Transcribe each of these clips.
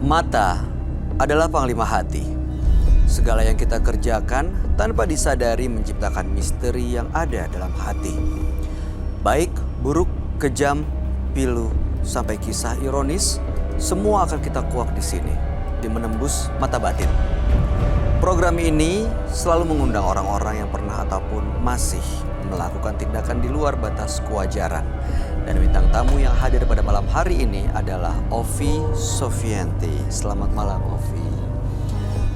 Mata adalah panglima hati. Segala yang kita kerjakan tanpa disadari menciptakan misteri yang ada dalam hati. Baik, buruk, kejam, pilu, sampai kisah ironis, semua akan kita kuak di sini, di Menembus Mata Batin. Program ini selalu mengundang orang-orang yang pernah ataupun masih melakukan tindakan di luar batas kewajaran. Dan bintang tamu yang hadir pada malam hari ini adalah Ovi Sofianti. Selamat malam, Ovi.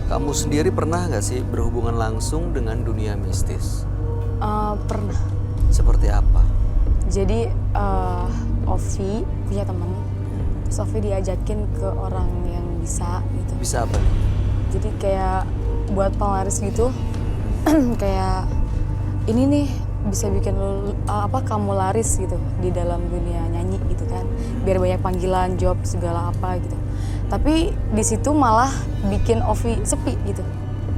Kamu sendiri pernah nggak sih berhubungan langsung dengan dunia mistis? Pernah. Seperti apa? Jadi Ovi punya teman. Terus Ovi diajakin ke orang yang bisa gitu. Bisa apa nih? Jadi kayak buat penglaris gitu. Kayak ini nih bisa bikin kamu laris gitu di dalam dunia nyanyi gitu kan. Biar banyak panggilan, job, segala apa gitu. Tapi di situ malah bikin Ovi sepi gitu.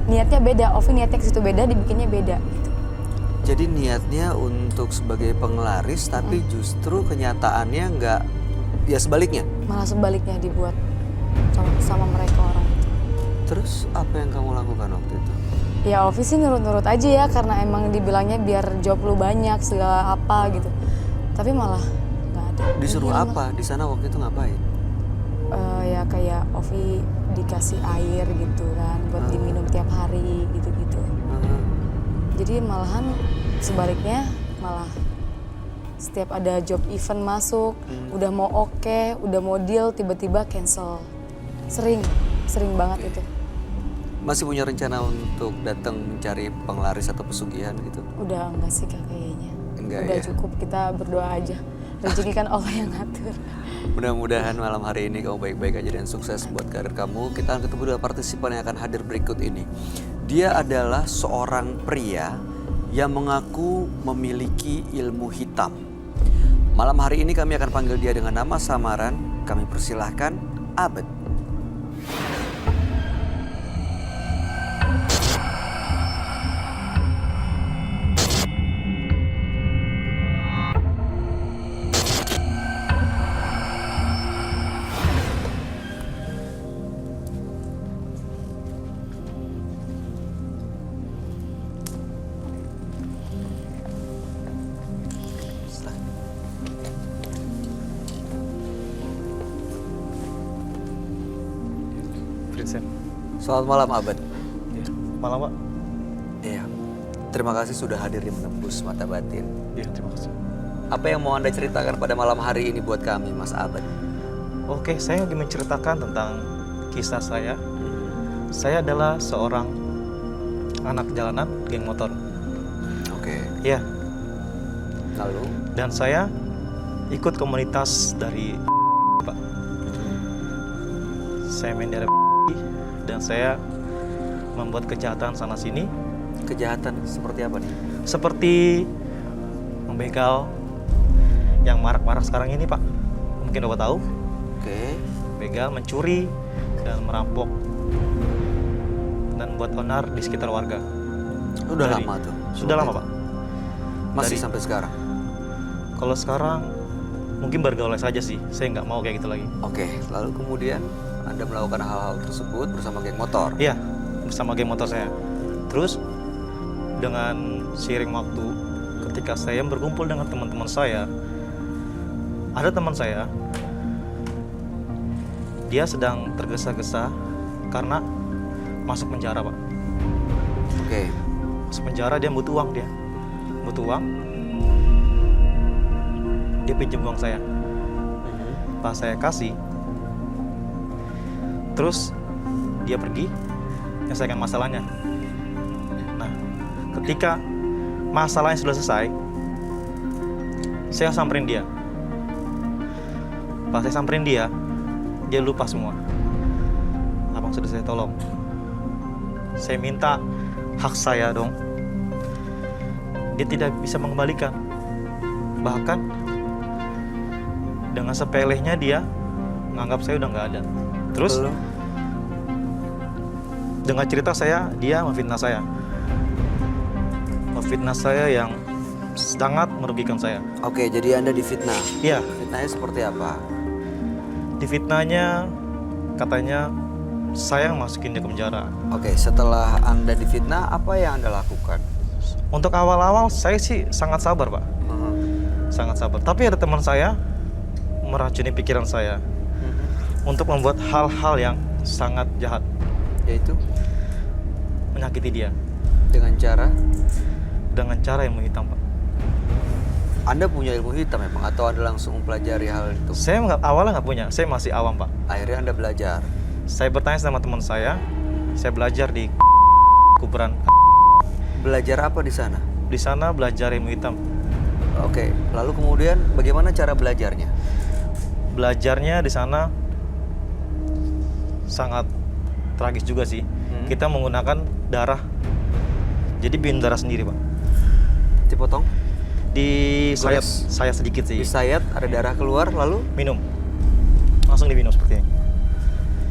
Niatnya beda, Ovi niatnya ke situ beda, dibikinnya beda gitu. Jadi niatnya untuk sebagai penglaris, tapi justru kenyataannya nggak, ya sebaliknya? Malah sebaliknya dibuat sama mereka orang itu. Terus apa yang kamu lakukan waktu itu? Ya Ovi sih nurut-nurut aja ya, karena emang dibilangnya biar job lu banyak, segala apa gitu. Tapi malah nggak ada. Disuruh apa? Di sana waktu itu ngapain? Ya kayak Ovi dikasih air gitu kan, buat diminum tiap hari gitu-gitu. Jadi malahan sebaliknya, malah setiap ada job event masuk, udah mau oke, udah mau deal, tiba-tiba cancel. Sering banget itu. Masih punya rencana untuk datang mencari penglaris atau pesugihan gitu? Udah enggak sih Kak kayaknya. Enggak udah ya? Cukup, kita berdoa aja. Rezeki kan Allah yang ngatur. Mudah-mudahan malam hari ini kamu baik-baik aja dan sukses buat karir kamu. Kita akan ketemu dua partisipan yang akan hadir berikut ini. Dia adalah seorang pria yang mengaku memiliki ilmu hitam. Malam hari ini kami akan panggil dia dengan nama samaran. Kami persilahkan Abed. Vincent. Selamat malam Abed. Ya, malam Pak. Iya. Terima kasih sudah hadir di Menembus Mata Batin. Ya, terima kasih. Apa yang mau Anda ceritakan pada malam hari ini buat kami, Mas Abed? Oke, saya ingin menceritakan tentang kisah saya. Saya adalah seorang anak jalanan geng motor. Oke. Ya, Lalu? dan saya ikut komunitas dari Pak. Saya main dari dan saya membuat kejahatan sana sini. Kejahatan seperti apa nih? Seperti membegal yang marak-marak sekarang ini, Pak. Mungkin Bapak tahu. Oke. Begal, mencuri, dan merampok. Dan buat onar di sekitar warga. Udah lama tuh? Sudah lama, Pak. Masih Dari- sampai sekarang? Kalau sekarang mungkin bergaul saja sih. Saya nggak mau kayak gitu lagi. Oke, lalu kemudian Anda melakukan hal-hal tersebut bersama geng motor? Iya, bersama geng motor saya. Terus dengan seiring waktu, ketika saya berkumpul dengan teman-teman saya, ada teman saya, dia sedang tergesa-gesa karena masuk penjara, Pak. Oke. Masuk penjara, dia butuh uang, butuh uang. Dia pinjam uang saya. Pas saya kasih, terus dia pergi menyelesaikan masalahnya. Nah, ketika masalahnya sudah selesai, saya samperin dia. Pas saya samperin dia lupa semua. Abang sudah saya tolong. Saya minta hak saya dong. Dia tidak bisa mengembalikan. Bahkan dengan sepelehnya dia menganggap saya udah nggak ada. Terus Lalu? dengan cerita saya, dia memfitnah saya. Memfitnah saya yang sangat merugikan saya. Oke, jadi Anda difitnah. Iya, Fitnahnya seperti apa? difitnahnya katanya saya yang masukin dia ke penjara. Oke, setelah Anda difitnah, apa yang Anda lakukan? Untuk awal-awal saya sih sangat sabar, Pak. Sangat sabar. Tapi ada teman saya meracuni pikiran saya untuk membuat hal-hal yang sangat jahat, Yaitu menyakiti dia dengan cara yang menghitam, Pak. Anda punya ilmu hitam memang atau Anda langsung mempelajari hal itu? Saya awalnya nggak punya, saya masih awam, Pak. Akhirnya Anda belajar. Saya bertanya sama teman saya belajar di kuburan. Belajar apa di sana? Di sana belajar ilmu hitam. Oke, lalu kemudian bagaimana cara belajarnya? Belajarnya di sana sangat tragis juga sih. Kita menggunakan darah. Jadi bikin darah sendiri, Pak. Dipotong? Di sayat, Gores. sayat sedikit sih. Disayat, ada darah keluar, lalu? Minum. Langsung diminum seperti ini.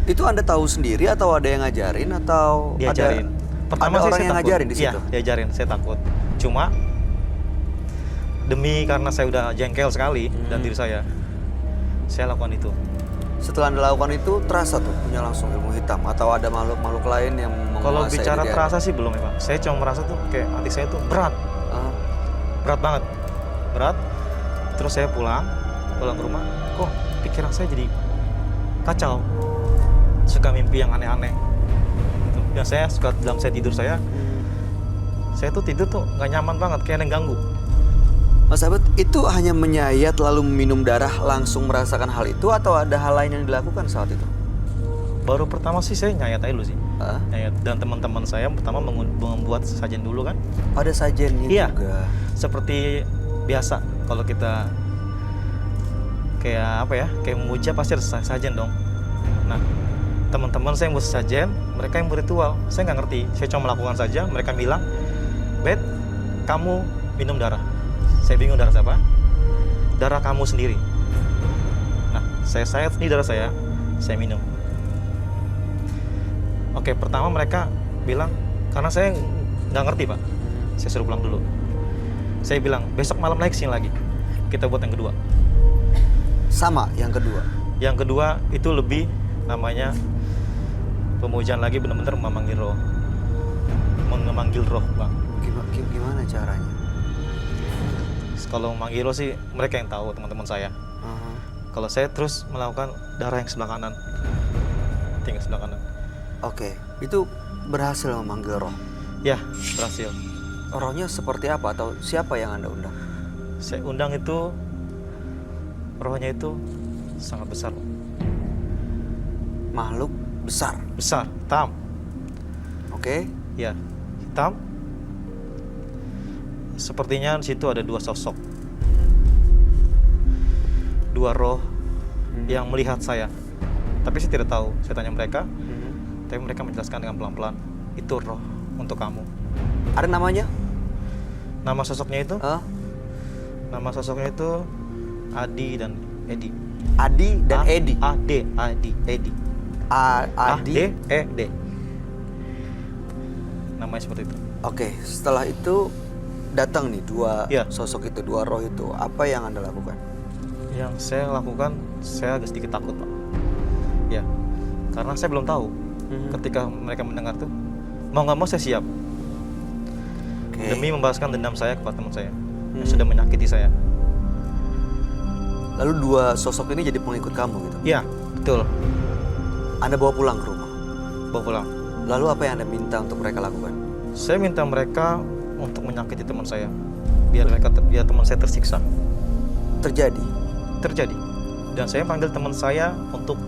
Itu Anda tahu sendiri atau ada yang ngajarin atau Diajarin. ada orang saya yang takut. ngajarin di situ? Iya, diajarin. Saya takut. Cuma demi karena saya udah jengkel sekali dan diri saya lakukan itu. Setelah Anda lakukan itu, terasa tuh punya langsung ilmu hitam atau ada makhluk-makhluk lain yang Kalau menguasai bicara diri Anda? terasa sih belum ya, Pak. Saya cuma merasa tuh kayak hati saya tuh berat. Ah, Berat banget. Berat. Terus saya pulang ke rumah, kok pikiran saya jadi kacau. Suka mimpi yang aneh-aneh. Gitu. Dan saya suka dalam saya tidur saya tuh tidur tuh nggak nyaman banget, kayak ada yang ganggu. Mas Abed, itu hanya menyayat lalu minum darah langsung merasakan hal itu atau ada hal lain yang dilakukan saat itu? Baru pertama sih saya nyayat aja dulu sih. Ah, Nyayat. Dan teman-teman saya pertama membuat sajian dulu kan. ada sajennya Iya. juga. Seperti biasa kalau kita kayak apa ya, kayak memuja pasti ada sajian dong. Nah, teman-teman saya yang buat sajian, mereka yang berritual. Saya nggak ngerti, saya cuma melakukan saja. Mereka bilang, Bet, kamu minum darah. Saya bingung darah siapa? Darah kamu sendiri. Nah, saya sayat sendiri darah saya minum. Oke, pertama mereka bilang, karena saya nggak ngerti, Pak. Saya suruh pulang dulu. Saya bilang, besok malam lagi kesini lagi. Kita buat yang kedua. Sama yang kedua. Yang kedua itu lebih namanya pemujaan lagi, benar-benar memanggil roh. Memanggil roh, Bang. Gimana caranya? Kalau memanggil roh sih mereka yang tahu, teman-teman saya. Aha. Kalau saya terus melakukan darah yang sebelah kanan. Tinggal sebelah kanan. Oke, itu berhasil memanggil roh. Ya, berhasil. Rohnya seperti apa atau siapa yang Anda undang? Saya undang itu, rohnya itu sangat besar. Makhluk besar. Besar, hitam. Oke. Ya, hitam. Sepertinya di situ ada dua sosok. Dua roh yang melihat saya. Tapi saya tidak tahu. Saya tanya mereka, tapi mereka menjelaskan dengan pelan-pelan. Itu roh untuk kamu. Ada namanya? Nama sosoknya itu? Hah? Nama sosoknya itu Adi dan Edi. Adi dan Edi. Adi, Edi. Adi. A-D-E-D. Namanya seperti itu. Oke, setelah itu datang nih dua Iya. sosok itu, dua roh itu. Apa yang Anda lakukan? Yang saya lakukan, saya agak sedikit takut, Pak. Ya, karena saya belum tahu. Ketika mereka mendengar tuh, mau nggak mau saya siap. Oke. Demi membalaskan dendam saya kepada teman saya yang sudah menyakiti saya. Lalu dua sosok ini jadi pengikut kamu gitu. Iya, betul. Anda bawa pulang ke rumah. Bawa pulang. Lalu apa yang Anda minta untuk mereka lakukan? Saya minta mereka untuk menyakiti teman saya, biar teman saya tersiksa. Terjadi. Terjadi. Dan saya panggil teman saya untuk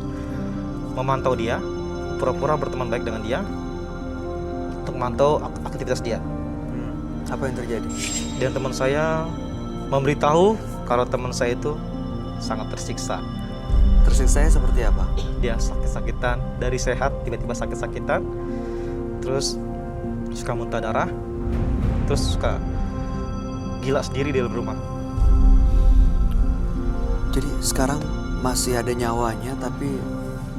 memantau dia, pura-pura berteman baik dengan dia, untuk memantau aktivitas dia. Apa yang terjadi? Dan teman saya memberitahu kalau teman saya itu sangat tersiksa. Tersiksanya seperti apa? Dia sakit-sakitan, dari sehat tiba-tiba sakit-sakitan, terus suka muntah darah, terus suka gila sendiri di dalam rumah. Jadi sekarang masih ada nyawanya tapi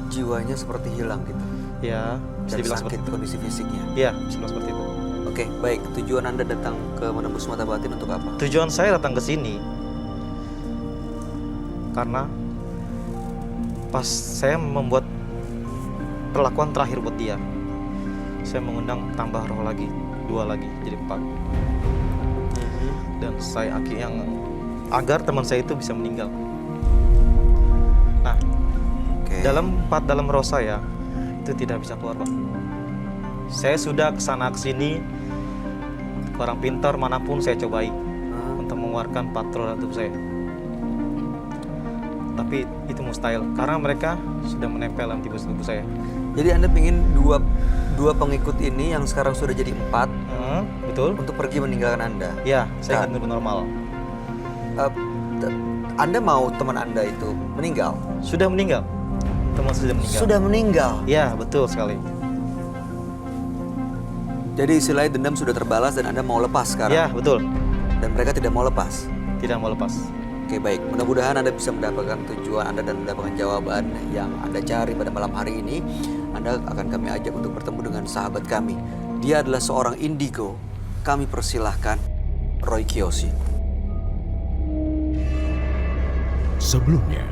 jiwanya seperti hilang gitu. Ya, bisa Dan dibilang sakit seperti itu. kondisi fisiknya. Ya, bisa dibilang seperti itu. Oke, baik. Tujuan Anda datang ke Menembus Mata Batin untuk apa? Tujuan saya datang ke sini karena pas saya membuat perlakuan terakhir buat dia. Saya mengundang tambah roh lagi, 2 lagi, jadi 4. Dan saya agar teman saya itu bisa meninggal. Nah, Oke. dalam roh saya itu tidak bisa keluar, Pak. Saya sudah kesana kesini, orang pintar manapun saya cobai untuk mengeluarkan 4 roh dalam tubuh saya. Tapi itu mustahil karena mereka sudah menempel dalam tubuh saya. Jadi Anda ingin dua pengikut ini yang sekarang sudah jadi 4 Betul? untuk pergi meninggalkan Anda. Ya, saya ingin hidup normal. Anda mau teman Anda itu meninggal? Sudah meninggal. Teman sudah meninggal. Sudah meninggal. Ya, betul sekali. Jadi istilahnya dendam sudah terbalas dan Anda mau lepas sekarang. Ya, betul. Dan mereka tidak mau lepas. Tidak mau lepas. Oke, baik. Mudah-mudahan Anda bisa mendapatkan tujuan Anda dan mendapatkan jawaban yang Anda cari pada malam hari ini. Anda akan kami ajak untuk bertemu dengan sahabat kami. Dia adalah seorang indigo. Kami persilahkan Roy Kiyoshi. Sebelumnya,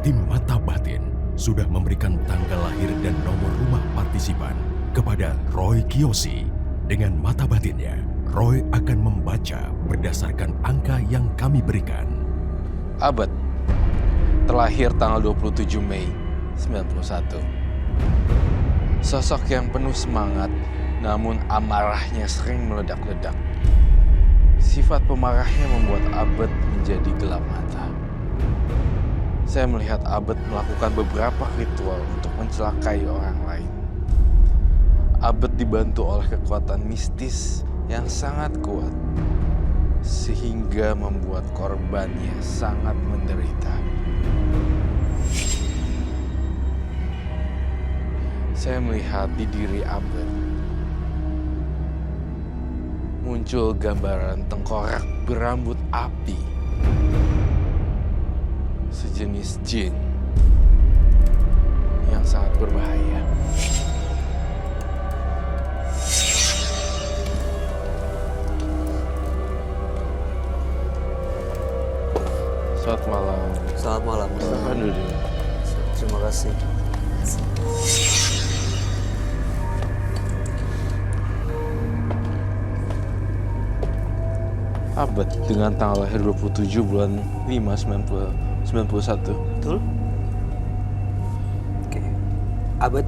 tim Mata Batin sudah memberikan tanggal lahir dan nomor rumah partisipan kepada Roy Kiyoshi. Dengan mata batinnya, Roy akan membaca berdasarkan angka yang kami berikan. Abed, terlahir tanggal 27 Mei 91. Sosok yang penuh semangat, namun amarahnya sering meledak-ledak. Sifat pemarahnya membuat Abed menjadi gelap mata. Saya melihat Abed melakukan beberapa ritual untuk mencelakai orang lain. Abed dibantu oleh kekuatan mistis yang sangat kuat, sehingga membuat korbannya sangat menderita. Saya melihat di diri Abed muncul gambaran tengkorak berambut api, sejenis jin yang sangat berbahaya. Selamat malam. Selamat malam. Silahkan duduk. Terima kasih. Abed dengan tanggal lahir 27 bulan 5 91. Betul? Oke. Abed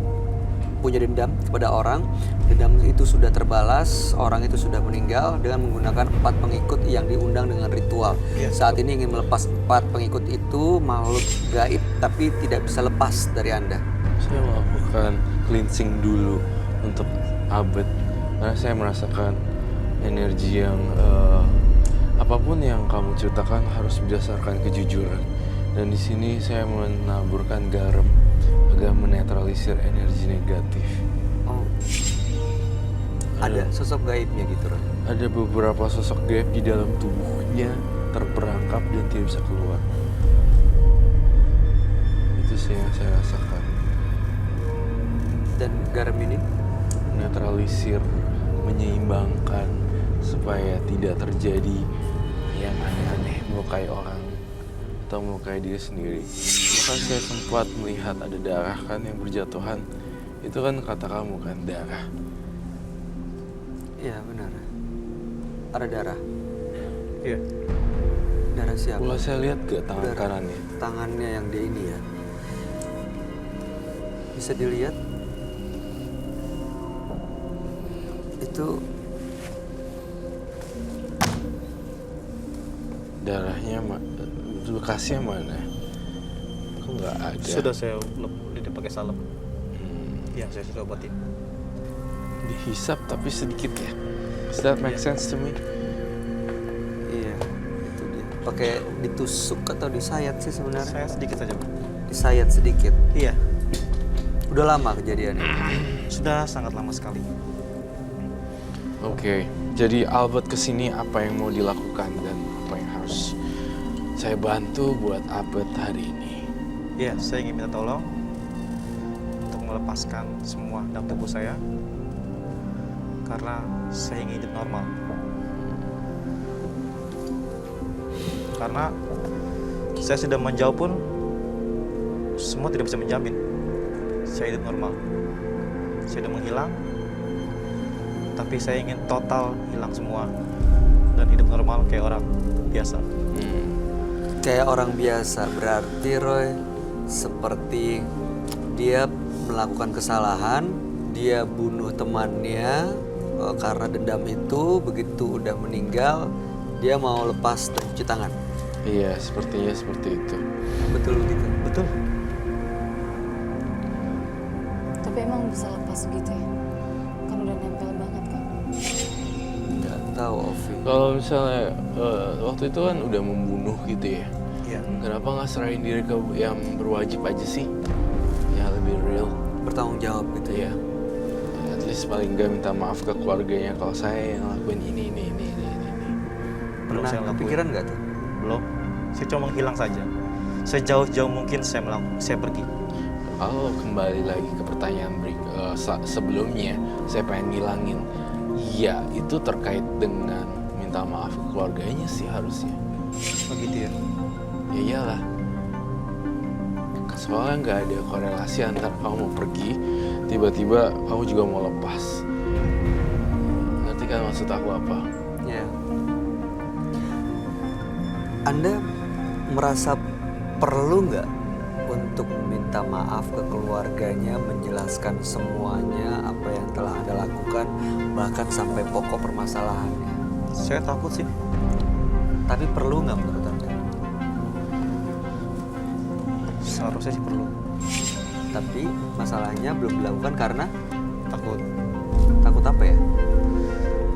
punya dendam kepada orang. Dendam itu sudah terbalas, orang itu sudah meninggal dengan menggunakan 4 pengikut yang diundang dengan ritual. Iya, Saat ini ingin melepas 4 pengikut itu, makhluk gaib tapi tidak bisa lepas dari Anda. Saya melakukan cleansing dulu untuk Abed karena saya merasakan energi yang apapun yang kamu ceritakan harus berdasarkan kejujuran. Dan di sini saya menaburkan garam agar menetralisir energi negatif. Oh. Ada sosok gaibnya gitu, Ron. Ada beberapa sosok gaib di dalam tubuhnya terperangkap dan tidak bisa keluar. Itu sih yang saya rasakan. Dan garam ini Menetralisir, menyeimbangkan supaya tidak terjadi yang aneh-aneh melukai orang atau melukai diri sendiri. Bahkan saya sempat melihat ada darah kan yang berjatuhan. Itu kan kata kamu kan, darah. iya benar. Ada darah. Iya. Darah siapa? Boleh saya lihat gak tangan Darah. kanannya? Tangannya yang dia ini ya. Bisa dilihat? Itu Darahnya, bekasnya mana? Kok nggak ada? Sudah saya udah pakai salep. Ya, saya sudah obatin. Dihisap tapi sedikit ya. Does that make sense to me? iya, itu dia. Pakai ditusuk atau disayat sih sebenarnya? Saya sedikit saja, Pak. Disayat sedikit. Iya, Udah lama kejadiannya. sudah sangat lama sekali. Oke, jadi Albert kesini apa yang mau dilakukan dan apa yang harus saya bantu buat Albert hari ini? Iya, saya ingin minta tolong untuk melepaskan semua dalam tubuh saya karena saya ingin hidup normal. Karena saya sudah menjauh pun semua tidak bisa menjamin saya hidup normal. Saya udah menghilang, tapi saya ingin total hilang semua dan hidup normal kayak orang biasa. Kayak orang biasa, berarti Roy seperti dia melakukan kesalahan, dia bunuh temannya karena dendam itu, begitu udah meninggal, dia mau lepas dan cuci tangan. Iya, sepertinya seperti itu. Betul begitu? Betul. Tapi emang bisa lepas gitu ya? Kan udah nempel banget kan? Nggak tahu, Ovi. Kalau misalnya waktu itu kan udah membunuh gitu ya, Iya. kenapa nggak serahin diri ke yang berwajib aja sih? Ya lebih real. Bertanggung jawab gitu ya? Iya. At least paling nggak minta maaf ke keluarganya kalau saya yang lakuin ini. Belum Pernah saya lakuin. kepikiran nggak tuh? Belum. Saya cuma menghilang saja. Sejauh-jauh mungkin saya pergi. Kalau kembali lagi ke pertanyaan sebelumnya, saya pengen ngilangin. Ya, itu terkait dengan minta maaf ke keluarganya sih harusnya. Begitu ya. Ya iyalah. Soalnya nggak ada korelasi antara kamu mau pergi, tiba-tiba kamu juga mau lepas. Ngerti kan maksud aku apa? Ya. Anda merasa perlu nggak untuk meminta maaf ke keluarganya, menjelaskan semuanya apa yang telah Anda lakukan, bahkan sampai pokok permasalahannya? Saya takut sih. Tapi perlu nggak menurut Anda? Seharusnya sih perlu. Tapi masalahnya belum dilakukan karena Takut. takut apa ya?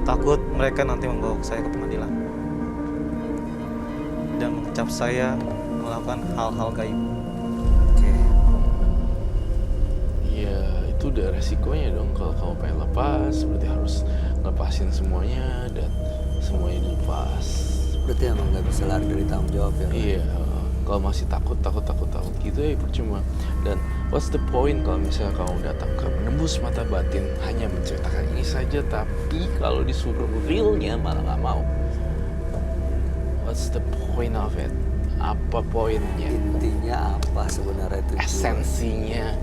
Takut mereka nanti membawa saya ke pengadilan dan mengecap saya melakukan hal-hal gaib. Oke. Ya itu udah resikonya dong. Kalau kamu pengen lepas, berarti harus lepasin semuanya dan semuanya dilepas. Berarti emang nggak bisa lari dari tanggung jawab ya? Roy? Iya, kalau masih takut gitu ya percuma. Dan what's the point kalau misalnya kamu datang ke menembus mata batin hanya menceritakan ini saja, tapi kalau disuruh realnya malah nggak mau. What's the point of it? Apa poinnya? Intinya apa sebenarnya itu? Esensinya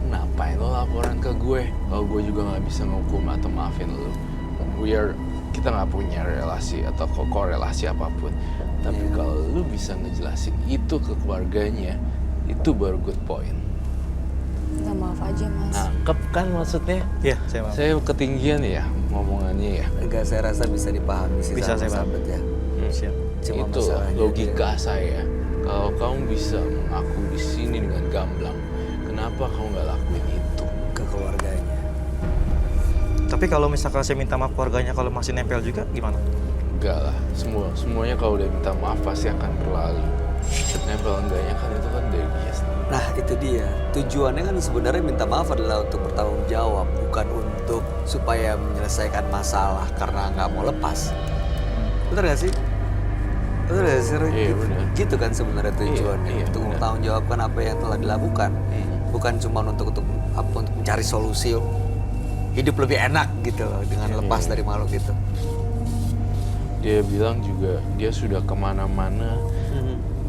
ngapain lo laporan ke gue kalau gue juga nggak bisa ngukum atau maafin lo? Kita nggak punya relasi atau korelasi apapun. Tapi kalau lu bisa ngejelasin itu ke keluarganya, itu baru good point. Minta maaf aja mas. Nangkep kan maksudnya? Iya, saya mau. Saya ketinggian ya ngomongannya ya. Enggak, saya rasa bisa dipahami sih Bisa, sama saya paham. sahabat ya. Siap. Cuma Itu masalahnya logika saya. Kalau kamu bisa mengaku di sini dengan gamblang, kenapa kamu nggak lakuin itu? ke keluarganya. Tapi kalau misalkan saya minta maaf keluarganya kalau masih nempel juga gimana? Enggak lah, semuanya kalau udah minta maaf pasti akan berlalu. Nempel enggaknya kan itu kan dari dia sendiri. Nah itu dia, tujuannya kan sebenarnya minta maaf adalah untuk bertanggung jawab, bukan untuk supaya menyelesaikan masalah karena nggak mau lepas. Bener gak sih? Bener gak sih? Roy? Iya, bener. Gitu kan sebenarnya tujuannya, Iya, untuk bener. bertanggung jawabkan apa yang telah dilakukan. Bukan cuma untuk mencari solusi hidup lebih enak gitu loh, dengan lepas dari makhluk itu. Dia bilang juga dia sudah kemana-mana,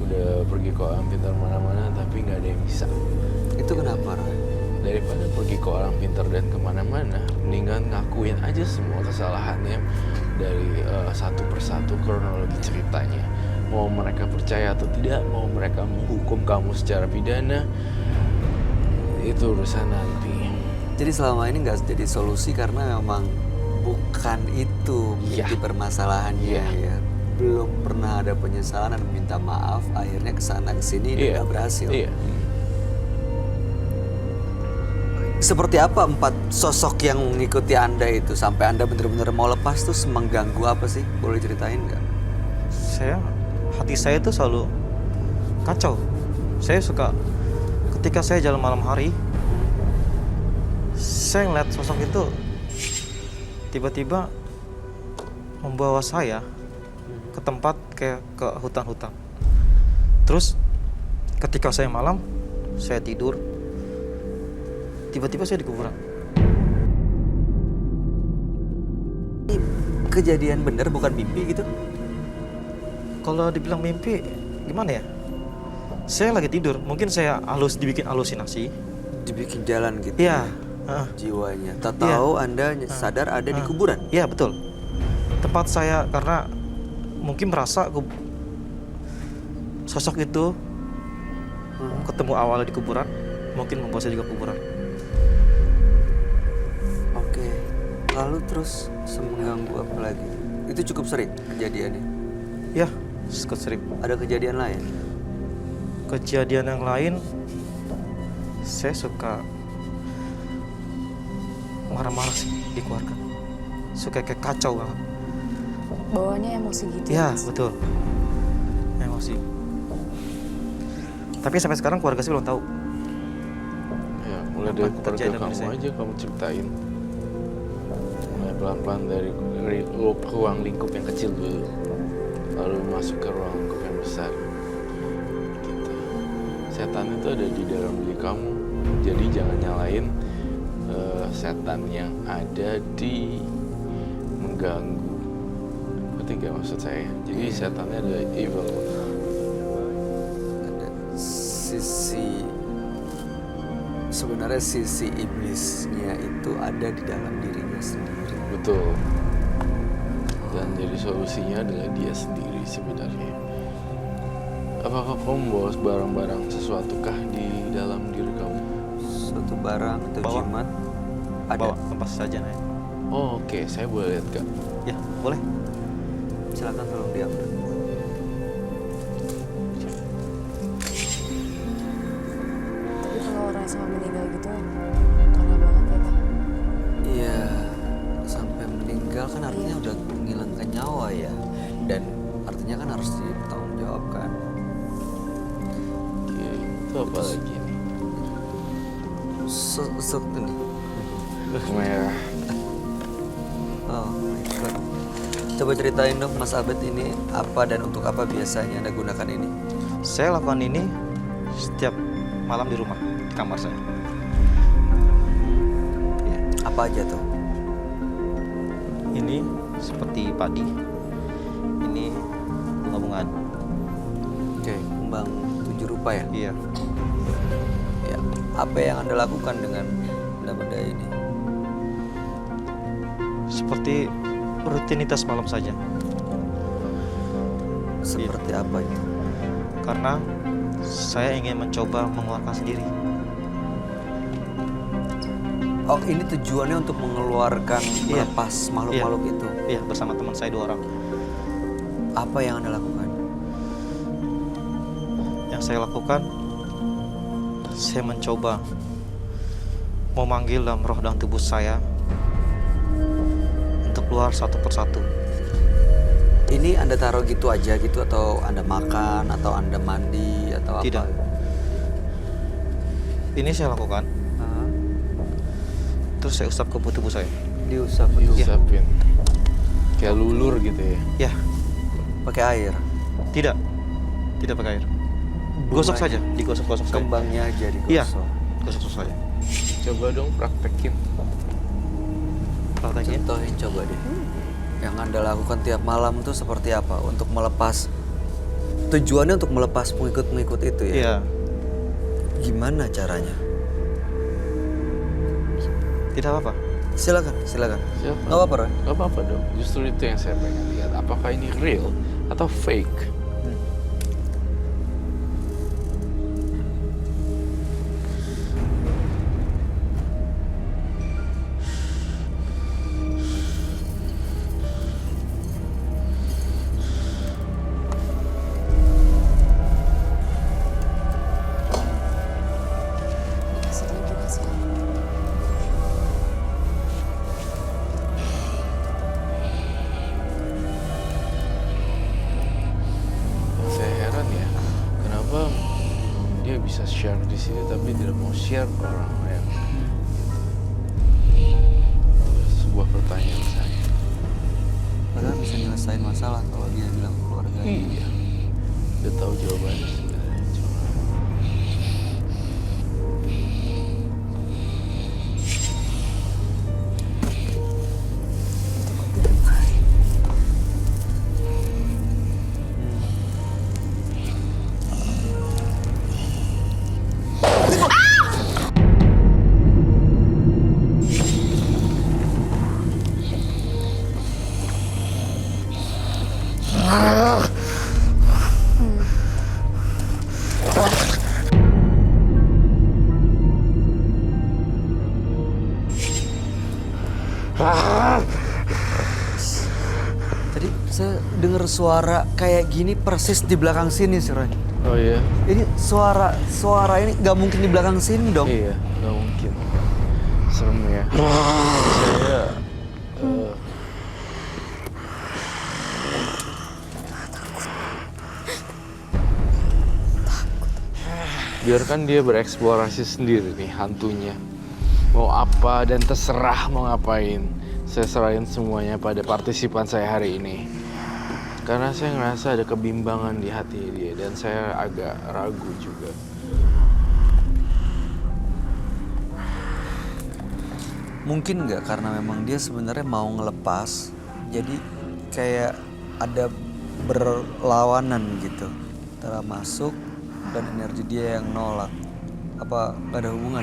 udah pergi ke orang pintar mana-mana, tapi nggak ada yang bisa. Itu kenapa, Roy? Daripada pergi ke orang pintar dan kemana-mana, mendingan ngakuin aja semua kesalahannya dari satu persatu kronologi ceritanya. Mau mereka percaya atau tidak, mau mereka menghukum kamu secara pidana, itu urusan nanti. Jadi selama ini nggak jadi solusi karena memang bukan itu inti permasalahannya ya. Belum pernah ada penyesalan dan minta maaf, akhirnya kesana kesini dan nggak berhasil. Iya. Seperti apa 4 sosok yang mengikuti Anda itu sampai Anda benar-benar mau lepas tuh mengganggu apa sih? Boleh ceritain nggak? Hati saya tuh selalu kacau. Saya suka ketika saya jalan malam hari, saya ngeliat sosok itu tiba-tiba membawa saya ke tempat kayak ke hutan-hutan. Terus ketika saya malam, saya tidur, tiba-tiba saya di kuburan. Ini kejadian bener bukan mimpi gitu? Kalau dibilang mimpi, gimana ya? Saya lagi tidur, mungkin saya dibikin halusinasi. Dibikin jalan gitu. Iya. Jiwanya. Tak tahu Anda sadar ada di kuburan. Iya betul. Tempat saya karena mungkin merasa sosok itu ketemu awalnya di kuburan, mungkin membawa saya juga ke kuburan. Oke. Lalu terus mengganggu apa lagi? Itu cukup sering kejadiannya. Ya, sering. Ada kejadian lain? Kejadian yang lain, saya suka marah-marah sih di keluarga. Suka kayak kacau banget. Bawaannya emosi gitu Ya, Mas? betul. Emosi. Tapi sampai sekarang keluarga saya belum tahu. Ya, mulai dari Apa keluarga terjadi sama kamu saya? aja kamu ceritain. Mulai pelan-pelan dari ruang lingkup yang kecil dulu, lalu masuk ke ruang lingkup yang besar. Gitu. Setan itu ada di dalam diri kamu, jadi jangan nyalain setan yang ada di mengganggu. Ngerti gak maksud saya? Jadi setannya ada evil. Ada sebenarnya sisi iblisnya itu ada di dalam dirinya sendiri. Betul. Dan jadi solusinya adalah dia sendiri sebenarnya. Apakah kamu bawa barang-barang sesuatukah di dalam diri kamu? Suatu barang atau Bawa. jimat ada. Bawa tempat saja Nay. Oh, oke, saya boleh lihat Kak. Ya, boleh. Silakan tolong diambil. Tapi kalau orang sampai meninggal gitu, parah banget ya Pak. Iya, sampai meninggal kan artinya udah menghilangkan nyawa ya. Dan artinya kan harus dipertanggungjawabkan. Oke, itu apa lagi nih? Ini. Merah. Oh my God. Coba ceritain dong Mas Abed, ini apa dan untuk apa biasanya Anda gunakan ini? Saya lakukan ini setiap malam di rumah, di kamar saya. Ya. Apa aja tuh? Ini seperti padi. Ini bunga-bungaan. Oke, kembang 7 rupa ya? Iya. Ya. Apa yang Anda lakukan dengan benda-benda ini? Seperti rutinitas malam saja. Seperti apa itu? Karena saya ingin mencoba mengeluarkan sendiri. Oh, ini tujuannya untuk mengeluarkan, Iya. melepas makhluk-makhluk itu. Iya, bersama teman saya 2 orang. Apa yang Anda lakukan? Yang saya lakukan, saya mencoba memanggil dalam roh dan tubuh saya untuk keluar satu persatu. Ini Anda taruh gitu aja gitu, atau Anda makan, atau Anda mandi, atau Tidak. apa? Ini saya lakukan, Hah? terus saya usap ke tubuh saya. Diusap betul. Diusapin. Kayak lulur gitu ya. Ya, Pakai air. tidak pakai air. Gosok saja, digosok-gosok saja. Kembangnya aja Iya, digosok. gosok saja. Coba dong praktekin. Praktekin. Contohin coba deh. Yang Anda lakukan tiap malam tuh seperti apa? Untuk melepas, tujuannya untuk melepas pengikut-pengikut itu ya? Iya, Gimana caranya? tidak apa-apa. Silakan. Siapa? Nggak apa-apa, Roy. Gak apa-apa dong. Justru itu yang saya pengen lihat. Apakah ini real atau fake? Sedih juga sih. Yang saya heran ya, kenapa dia bisa share di sini tapi tidak mau share ke orang lain? Itu sebuah pertanyaan saya. Padahal bisa nyelesain masalah kalau dia bilang ke keluarga. Iya, udah tahu jawabannya sebenarnya. Cuma Saya dengar suara kayak gini persis di belakang sini sih, Roy. Oh iya? Ini suara ini nggak mungkin di belakang sini dong. Iya, nggak mungkin. Serem ya. Saya biarkan dia bereksplorasi sendiri nih hantunya. Mau apa dan terserah mau ngapain. Saya serahin semuanya pada partisipan saya hari ini. Karena saya ngerasa ada kebimbangan di hati dia dan saya agak ragu juga. Mungkin nggak karena memang dia sebenarnya mau ngelepas, jadi kayak ada berlawanan gitu antara masuk dan energi dia yang nolak. Apa nggak ada hubungan?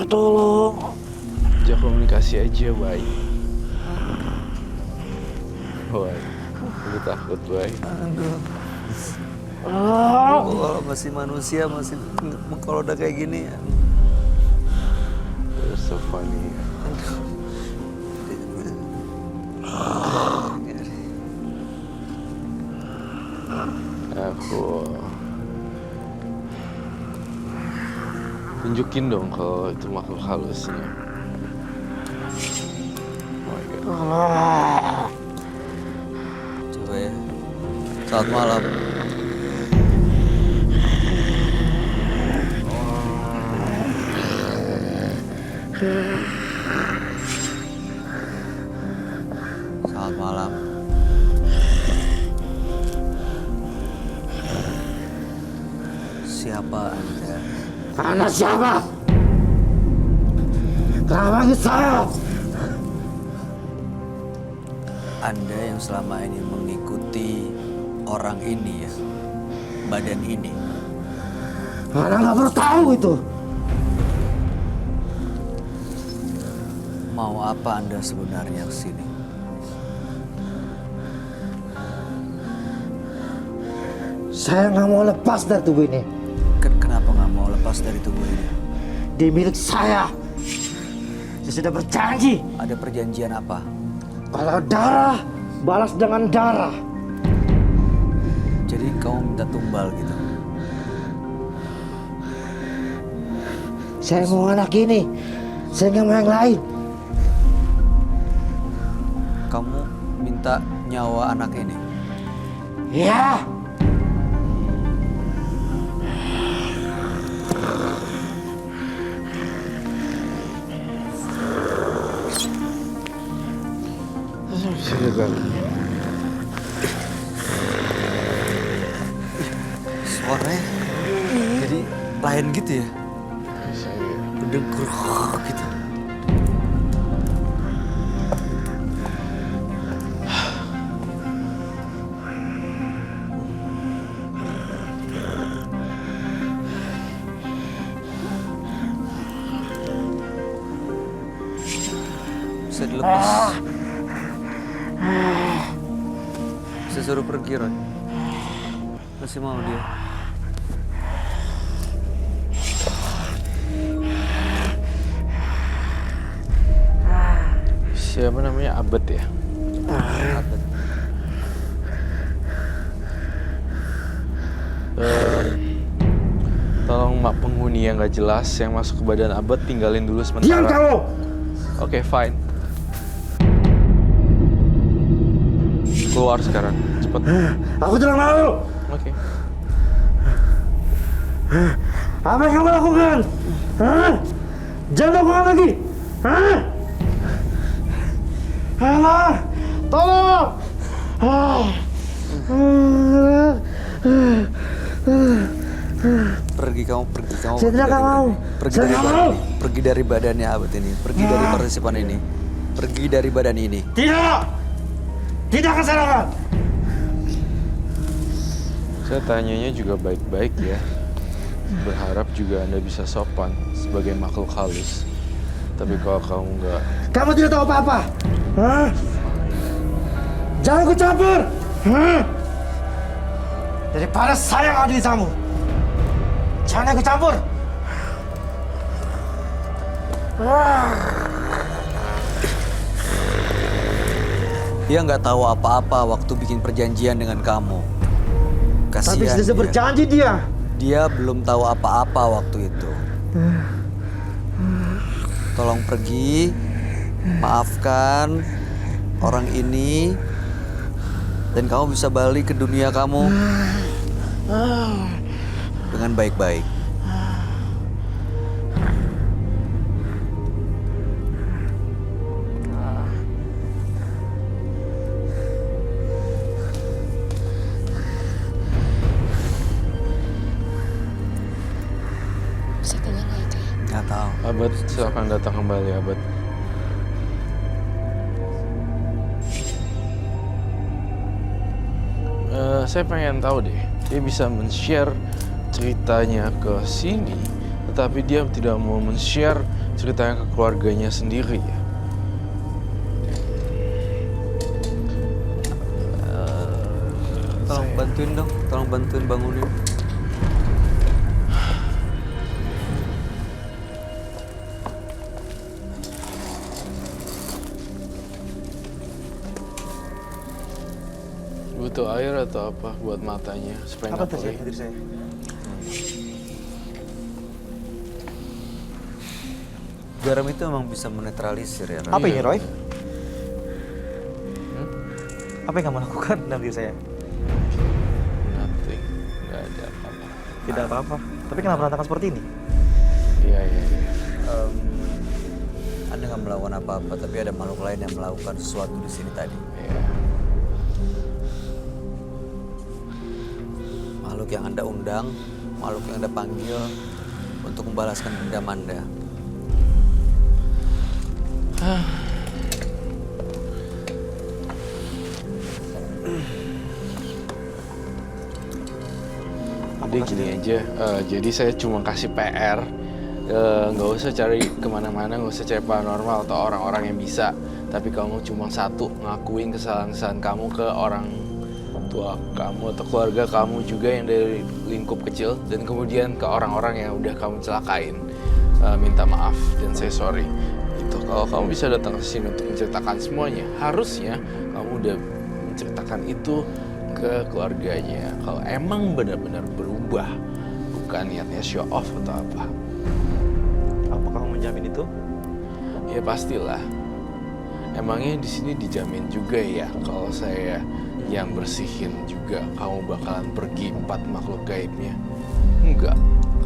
Tolong. Ajak komunikasi aja, baik. Baik. Aku takut, baik. Aduh. Kalau masih manusia masih kalau udah kayak gini ya. You're so funny. Aku tunjukin dong kalau itu makhluk halusnya. Oh my God. Coba ya. Selamat malam. Selamat malam. Siapa Anda? Anak siapa? Kenapa panggil saya? Anda yang selama ini mengikuti orang ini ya, badan ini. Anak nggak perlu tahu itu. Mau apa Anda sebenarnya kesini? Saya nggak mau lepas dari tubuh ini. Kenapa nggak mau lepas dari tubuh ini? Dia milik saya. Saya sudah berjanji. Ada perjanjian apa? Kalau darah, balas dengan darah. Jadi kamu minta tumbal gitu? Saya mau anak ini. Saya nggak mau yang lain. Kamu minta nyawa anak ini? Ya. Suaranya jadi lain gitu ya? Berdegur gitu. Bisa dilepas. Bisa suruh pergi, Roy. Masih mau dia. Siapa namanya? Abed ya? Abed. Tolong mak penghuni yang nggak jelas yang masuk ke badan Abed tinggalin dulu sementara. Diam kamu. Oke, fine. Keluar sekarang, cepet. Aku tidak mau. Oke. Apa yang kamu lakukan? Hah? Jangan lakukan lagi. Hah? Allah, tolong. Pergi kamu, pergi kamu. Saya tidak mau. Pergi Saya dari nggak badan mau. ini. Pergi dari badannya Abed ini. Pergi dari partisipan ini. Pergi dari badan ini. Tidak. Tidak akan saya lakukan. Saya tanyanya juga baik-baik ya. Berharap juga Anda bisa sopan sebagai makhluk halus. Tapi kalau kamu nggak... Kamu tidak tahu apa-apa. Hah? Jangan ikut campur. Hah? Daripada saya yang adili kamu. Jangan ikut campur. Dia nggak tahu apa-apa waktu bikin perjanjian dengan kamu. Tapi Kasihan sudah dia. berjanji dia. Dia belum tahu apa-apa waktu itu. Tolong pergi, maafkan orang ini, dan kamu bisa balik ke dunia kamu dengan baik-baik. Bisa kenyang nggak itu ya? Nggak tahu. Abad, silakan datang kembali, Abad. Saya pengen tahu deh, dia bisa men-share ceritanya ke sini, tetapi dia tidak mau men-share ceritanya ke keluarganya sendiri ya. Tolong bantuin dong, tolong bantuin bangunin. Butuh air atau apa buat matanya supaya Apa nggak terjadi perih. diri saya? Garam itu emang bisa menetralisir ya, Roy. Apa ini, Iya. Roy? Apa yang kamu lakukan dalam diri saya? Nothing, nggak ada apa-apa. Tidak apa-apa. Tapi kenapa berantakan seperti ini? Iya, iya, iya. Anda nggak melakukan apa-apa, tapi ada makhluk lain yang melakukan sesuatu di sini tadi. Iya. Makhluk yang Anda undang, makhluk yang Anda panggil untuk membalaskan dendam Anda. Jadi gini aja, jadi saya cuma kasih PR, nggak usah cari kemana-mana, nggak usah cari paranormal atau orang-orang yang bisa. Tapi kamu cuma satu, ngakuin kesalahan-kesalahan kamu ke orang tua kamu atau keluarga kamu juga yang dari lingkup kecil. Dan kemudian ke orang-orang yang udah kamu celakain, minta maaf dan say sorry. Itu kalau kamu bisa datang ke sini untuk menceritakan semuanya, harusnya kamu udah menceritakan itu ke keluarganya. Kalau emang benar-benar berubah, bukan niatnya show off atau apa. Apa kamu menjamin itu? Ya pastilah. Emangnya di sini dijamin juga ya kalau saya yang bersihin juga kamu bakalan pergi 4 makhluk gaibnya? Enggak.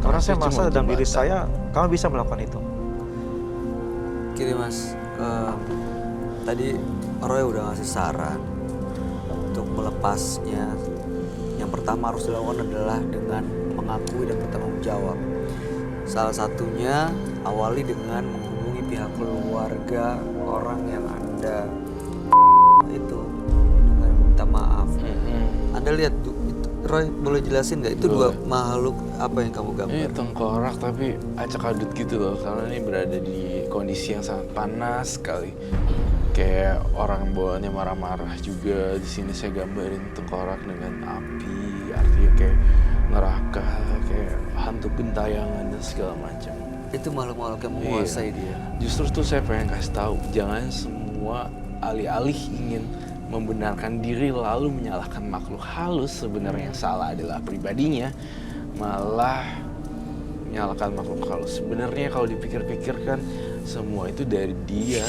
Karena saya cuma merasa dalam diri jembatan. saya, kamu bisa melakukan itu. Gini Mas, tadi Roy udah ngasih saran untuk melepasnya. Yang pertama harus dilakukan adalah dengan mengakui dan bertanggung jawab. Salah satunya awali dengan menghubungi pihak keluarga orang yang Anda itu dengan minta maaf. Anda lihat tuh, itu, Roy boleh jelasin nggak itu dua Boleh. makhluk apa yang kamu Ini gambar? tengkorak tapi acak adut gitu loh, karena ini berada di kondisi yang sangat panas sekali. Kayak orang bawaannya marah-marah juga. Di sini saya gambarin tengkorak dengan api, artinya kayak neraka, kayak hantu gentayangan dan segala macam. Itu makhluk-makhluk yang menguasai Iya. dia. Justru tuh saya pengen kasih tahu, jangan semua alih-alih ingin membenarkan diri lalu menyalahkan makhluk halus. Sebenarnya yang salah adalah pribadinya, malah menyalahkan makhluk halus. Sebenarnya kalau dipikir-pikir kan semua itu dari dia,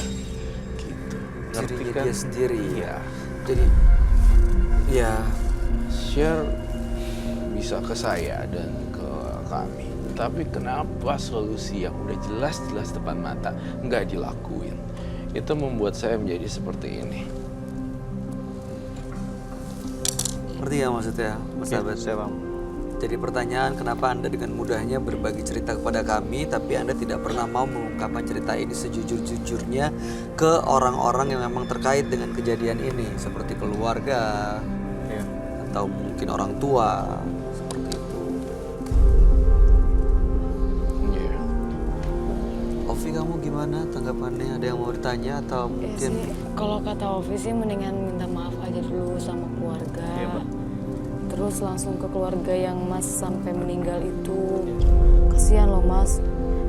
gitu. Ngerti Dirinya kan? dia sendiri. Iya. Jadi, ya Share bisa ke saya dan ke kami. Tapi kenapa solusi yang udah jelas-jelas depan mata nggak dilakuin? Itu membuat saya menjadi seperti ini. ngerti ya maksudnya, Mas Abed? Saya paham. Jadi pertanyaan, kenapa Anda dengan mudahnya berbagi cerita kepada kami, tapi Anda tidak pernah mau mengungkapkan cerita ini sejujur-jujurnya ke orang-orang yang memang terkait dengan kejadian ini, seperti keluarga, Iya. atau mungkin orang tua, seperti itu. Iya. Ovi, kamu gimana tanggapannya? Ada yang mau ditanya atau Ya mungkin? sih, kalau kata Ovi sih mendingan minta maaf aja dulu sama keluarga. Iya, Mbak. Terus langsung ke keluarga yang Mas sampai meninggal itu. Kasihan loh Mas.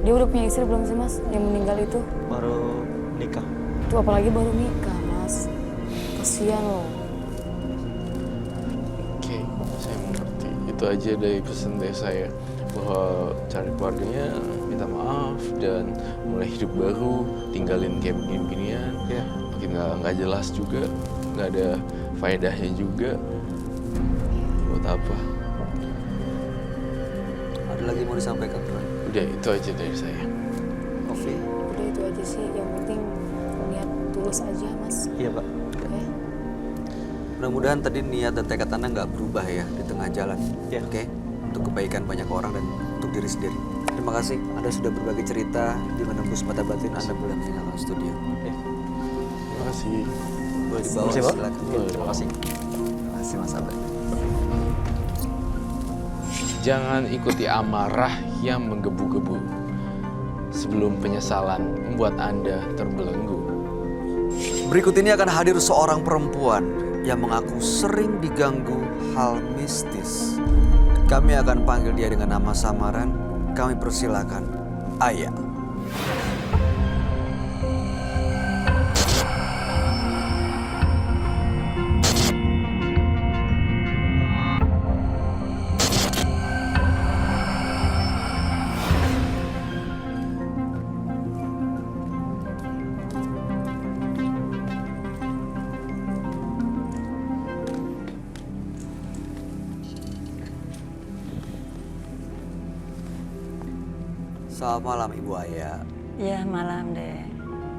Dia udah punya istri belum sih Mas yang meninggal itu? Baru nikah. Itu apalagi baru nikah Mas. Kasian loh. Oke, saya mengerti. Itu aja dari pesan dari saya, bahwa cari keluarganya, minta maaf, dan mulai hidup baru, tinggalin kayak begini-beginian. Ya. Makin nggak jelas juga, nggak ada faedahnya juga. Buat apa? Ada lagi mau disampaikan, Roy? Udah, itu aja dari saya. Oke. Udah itu aja sih, yang penting niat tulus aja Mas. Iya, Pak. Oke. Mudah-mudahan tadi niat dan tekad Anda nggak berubah ya di tengah jalan. Ya. Oke, untuk kebaikan banyak orang dan untuk diri sendiri. Terima kasih Anda sudah berbagi cerita di Menembus Mata Batin. Anda boleh meninggalkan studio. Terima kasih. Boleh dibawa, Terima kasih, Pak. silakan. Boleh. Terima kasih. Terima kasih Mas Abed. Jangan ikuti amarah yang menggebu-gebu sebelum penyesalan membuat Anda terbelenggu. Berikut ini akan hadir seorang perempuan yang mengaku sering diganggu hal mistis. Kami akan panggil dia dengan nama samaran. Kami persilakan Aya. Selamat malam Ibu Aya. Ya malam deh.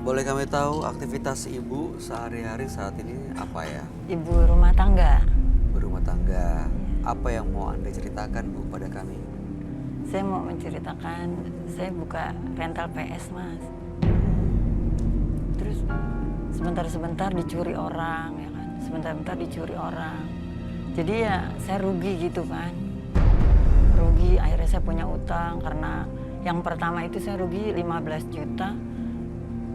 Boleh kami tahu aktivitas Ibu sehari-hari saat ini apa ya? Ibu rumah tangga. Berumah tangga. Apa yang mau Anda ceritakan Bu pada kami? Saya mau menceritakan, saya buka rental PS Mas. Terus sebentar-sebentar dicuri orang ya kan. Sebentar-sebentar dicuri orang. Jadi ya saya rugi gitu kan. Rugi, akhirnya saya punya utang karena yang pertama itu saya rugi 15 juta.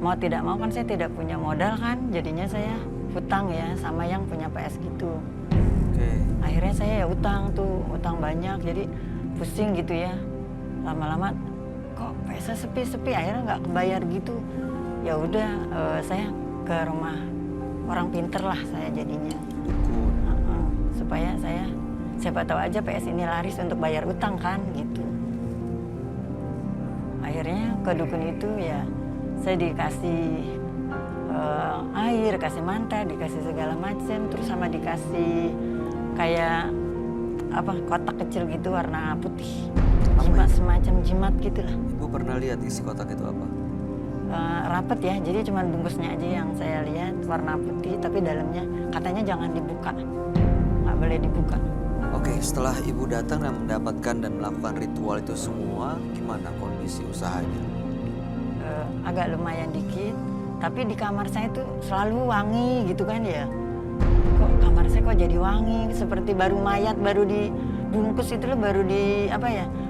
Mau tidak mau kan saya tidak punya modal kan. Jadinya saya hutang ya sama yang punya PS gitu. Oke. Akhirnya saya ya utang tuh, utang banyak, jadi pusing gitu ya. Lama-lama kok PS sepi-sepi, akhirnya nggak kebayar gitu. Ya udah saya ke rumah orang pinter lah saya jadinya. Dukun. Supaya saya siapa tahu aja PS ini laris untuk bayar utang kan gitu. Akhirnya ke dukun itu ya saya dikasih air, kasih manta, dikasih segala macam, terus sama dikasih kayak apa kotak kecil gitu warna putih, semacam jimat gitulah. Ibu pernah lihat isi kotak itu apa? Rapet ya, jadi cuma bungkusnya aja yang saya lihat warna putih, tapi dalamnya katanya jangan dibuka, nggak boleh dibuka. Oke, setelah Ibu datang dan mendapatkan dan melakukan ritual itu semua, gimana kondisi usahanya? Agak lumayan dikit, tapi di kamar saya tuh selalu wangi gitu kan ya. Kok kamar saya kok jadi wangi, seperti baru mayat, baru dibungkus itu loh, baru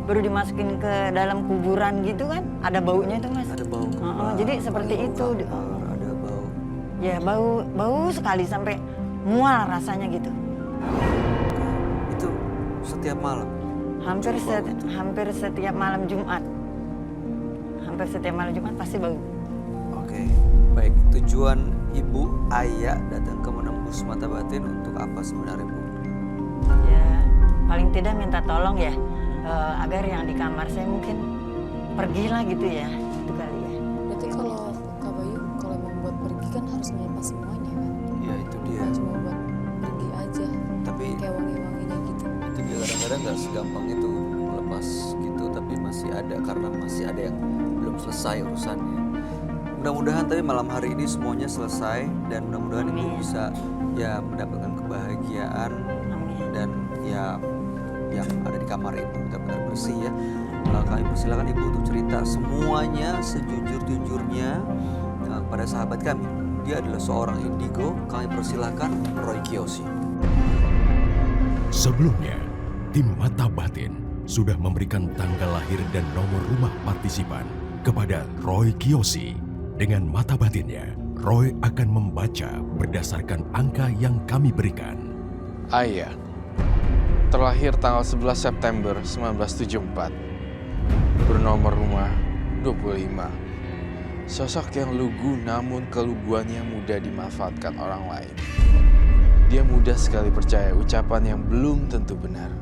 baru dimasukin ke dalam kuburan gitu kan. Ada baunya itu Mas. Ada bau kembar, Jadi seperti bau itu. kamar, ada bau. Ya bau sekali sampai mual rasanya gitu. Itu setiap malam? Hampir setiap malam Jumat. Hampir setiap malam Jumat pasti bau. Oke, baik. Tujuan Ibu Aya datang ke Menembus Mata Batin untuk apa sebenarnya Bu? Ya paling tidak minta tolong ya, agar yang di kamar saya mungkin pergilah gitu ya, itu kali ya. Berarti kalau Kak Bayu kalau mau buat pergi kan harus melepas semuanya kan? Ya itu dia. Bukan cuma buat pergi aja, Tapi kayak wangi-wanginya gitu. itu dia kadang-kadang nggak segampang itu melepas gitu, tapi masih ada karena masih ada yang belum selesai urusannya. Mudah-mudahan tapi malam hari ini semuanya selesai dan mudah-mudahan Ibu Amin. bisa ya mendapatkan kebahagiaan Amin. dan ya yang ada di kamar Ibu benar-benar bersih ya. Kami persilakan Ibu untuk cerita semuanya sejujur-jujurnya kepada sahabat kami. Dia adalah seorang indigo. Kami persilakan Roy Kiyoshi. Sebelumnya, tim Mata Batin sudah memberikan tanggal lahir dan nomor rumah partisipan kepada Roy Kiyoshi. Dengan mata batinnya, Roy akan membaca berdasarkan angka yang kami berikan. Aya, terlahir tanggal 11 September 1974, bernomor rumah 25. Sosok yang lugu namun keluguannya mudah dimanfaatkan orang lain. Dia mudah sekali percaya ucapan yang belum tentu benar.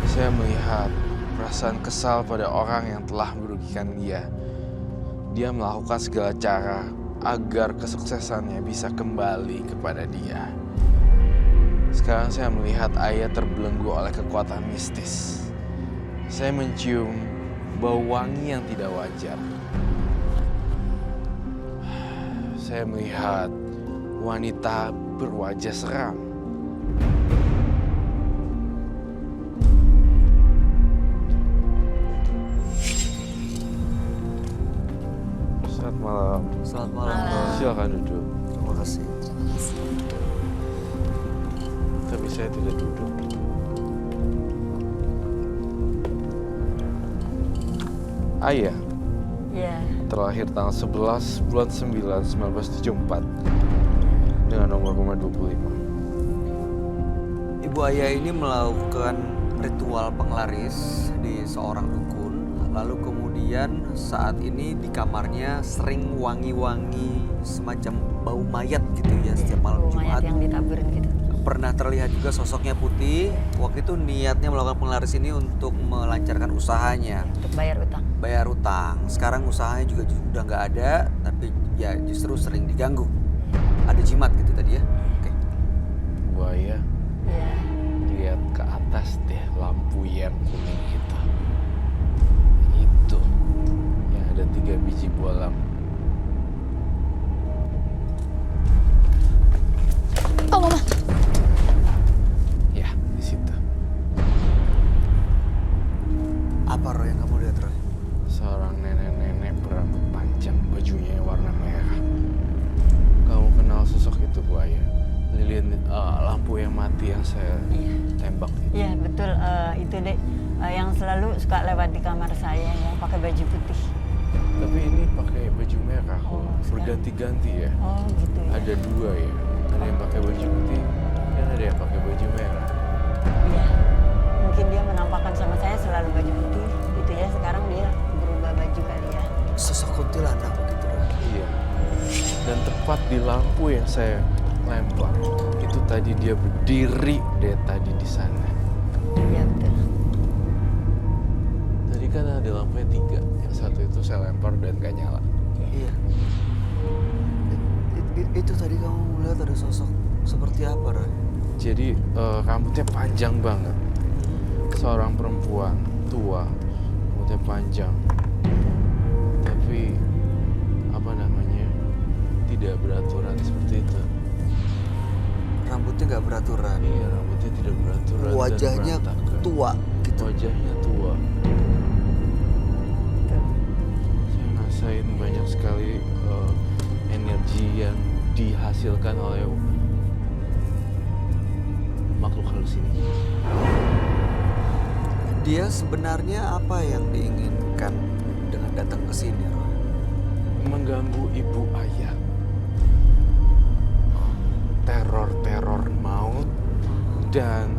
Saya melihat perasaan kesal pada orang yang telah merugikan dia. Dia melakukan segala cara agar kesuksesannya bisa kembali kepada dia. Sekarang saya melihat ayah terbelenggu oleh kekuatan mistis. Saya mencium bau wangi yang tidak wajar. Saya melihat wanita berwajah seram. Selamat malam. Selamat malam. Silakan duduk. Terima kasih. Tapi saya tidak duduk. Ayah Iya. terlahir tanggal 11 bulan 9 1974 dengan nomor rumah 25. Ibu Ayah ini melakukan ritual penglaris di seorang dukun. Lalu kemudian saat ini di kamarnya sering wangi-wangi semacam bau mayat gitu ya setiap malam Bau mayat Jumat. yang ditaburin gitu. Pernah terlihat juga sosoknya putih. Waktu itu niatnya melakukan penglaris ini untuk melancarkan usahanya, Untuk bayar utang. bayar utang. Sekarang usahanya juga udah nggak ada, tapi ya justru sering diganggu. Ada jimat gitu tadi ya. Oke. Buaya, Iya. lihat ke atas deh lampu yang kuning itu. Itu yang ada 3 biji bola lampu. Oh mama. Ya, di situ. Apa Roy yang kamu lihat Roy? Seorang nenek-nenek berambut panjang, bajunya warna merah. Kamu kenal sosok itu, Buaya? Lilin lampu yang mati yang saya Iya. tembak itu. Iya betul, itu deh yang selalu suka lewat di kamar saya yang pakai baju putih. Tapi ini pakai baju merah kok. Oh, sekarang. Berganti-ganti ya. Oh gitu ya. Ada 2 ya. Ada yang pakai baju putih dan ada yang pakai baju merah. Iya. Mungkin dia menampakkan sama saya selalu baju putih gitu ya. Sekarang dia berubah baju kali ya. Sosok kuntilanak begitu Roy. Iya. Dan tepat di lampu yang saya lempar, itu tadi dia berdiri deh tadi di sana. Iya betul. Tadi kan ada lampunya 3, yang satu itu saya lempar dan gak nyala. Iya. Itu tadi kamu melihat ada sosok seperti apa Roy? Jadi rambutnya panjang banget. Seorang perempuan tua, rambutnya panjang. Tapi apa namanya? Tidak beraturan seperti itu. Rambutnya nggak beraturan. Iya, rambutnya tidak beraturan. dan Wajahnya berantakan. tua gitu. Wajahnya tua. Saya ngerasain banyak sekali energi yang dihasilkan oleh makhluk halus ini. Dia sebenarnya apa yang diinginkan dengan datang ke sini Roy? Mengganggu ibu ayah. Teror-teror maut dan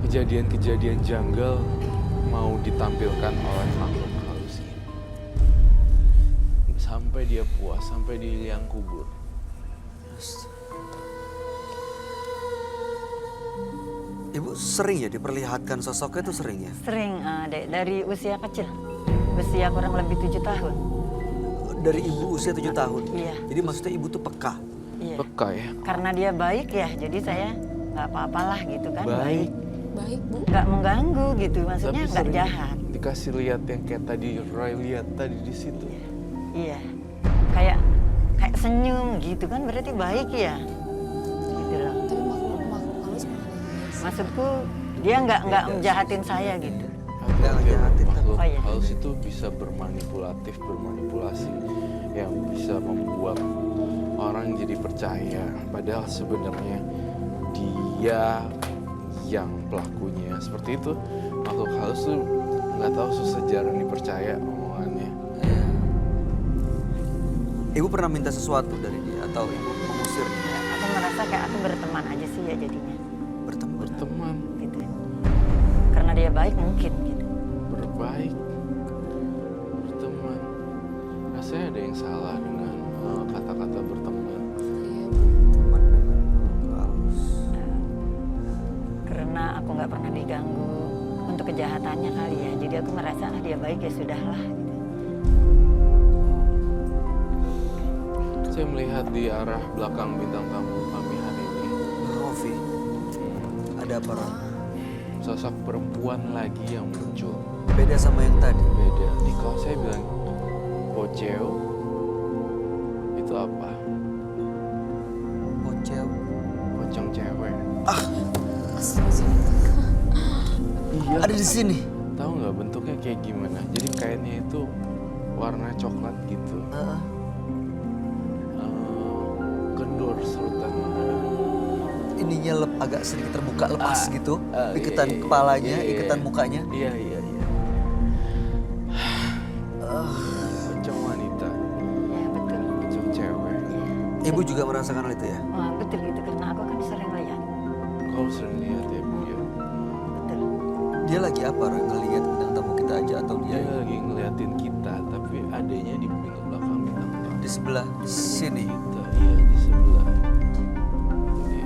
kejadian-kejadian janggal mau ditampilkan oleh makhluk halus ini. Sampai dia puas, sampai di liang kubur. Ibu sering ya diperlihatkan sosoknya itu sering ya? Sering Dek, dari usia kecil. Usia kurang lebih 7 tahun. Dari ibu usia 7 tahun? Iya. Jadi maksudnya ibu tuh peka? Iya. Peka ya. Karena dia baik ya, jadi saya nggak apa-apalah gitu kan. Baik. Baik bu. Nggak mengganggu gitu, maksudnya Tapi nggak sering jahat. dikasih lihat yang kayak tadi Roy lihat tadi di situ. Iya. Kayak senyum gitu kan berarti baik ya. Gitu loh. Tapi makhluk halus mana? Maksudku dia nggak menjahatin saya gitu. Hati-hati ya, jahatin, makhluk Oh, iya. halus itu bisa bermanipulasi yang bisa membuat orang jadi percaya. Padahal sebenarnya dia yang pelakunya. Seperti itu, makhluk halus tuh nggak tahu susah jarang dipercaya omongannya. Ibu pernah minta sesuatu dari dia atau ibu mengusirnya? Aku merasa kayak aku berteman aja sih ya jadinya Bertemu. Berteman, gitu. Karena dia baik mungkin gitu. berbaik, berteman. yang salah dengan kata-kata berteman. Iya, Bu. Teman dengan makhluk halus. Karena aku nggak pernah diganggu untuk kejahatannya kali ya. Jadi aku merasa dia baik ya sudahlah. Gitu. Saya melihat di arah belakang bintang tamu kami hari ini Rofi, ada apa Roy? sosok perempuan lagi yang muncul. Beda sama yang tadi. Beda. Nih kalau saya bilang poceo itu apa? Pocel. Pocong cewek. Iya. Ada di sini. Tahu nggak bentuknya kayak gimana? Jadi kainnya itu warna coklat gitu. Kendor serutan. Ininya agak sedikit terbuka lepas gitu. iya, Iketan iya, kepalanya, iya, iya. iketan mukanya. Iya. Pocong wanita, Ya betul. pocong cewek. Ibu juga merasakan hal itu ya? Wah, betul gitu karena aku kan sering lihat. Kau sering lihat ya Bu ya? Betul. Dia lagi apa Roy? Ngelihat bintang tamu kita aja atau Dia dia lagi ngeliatin kita, tapi adanya di pintu belakang bintang tamu. di sebelah sini? Kita, iya di sebelah. Jadi,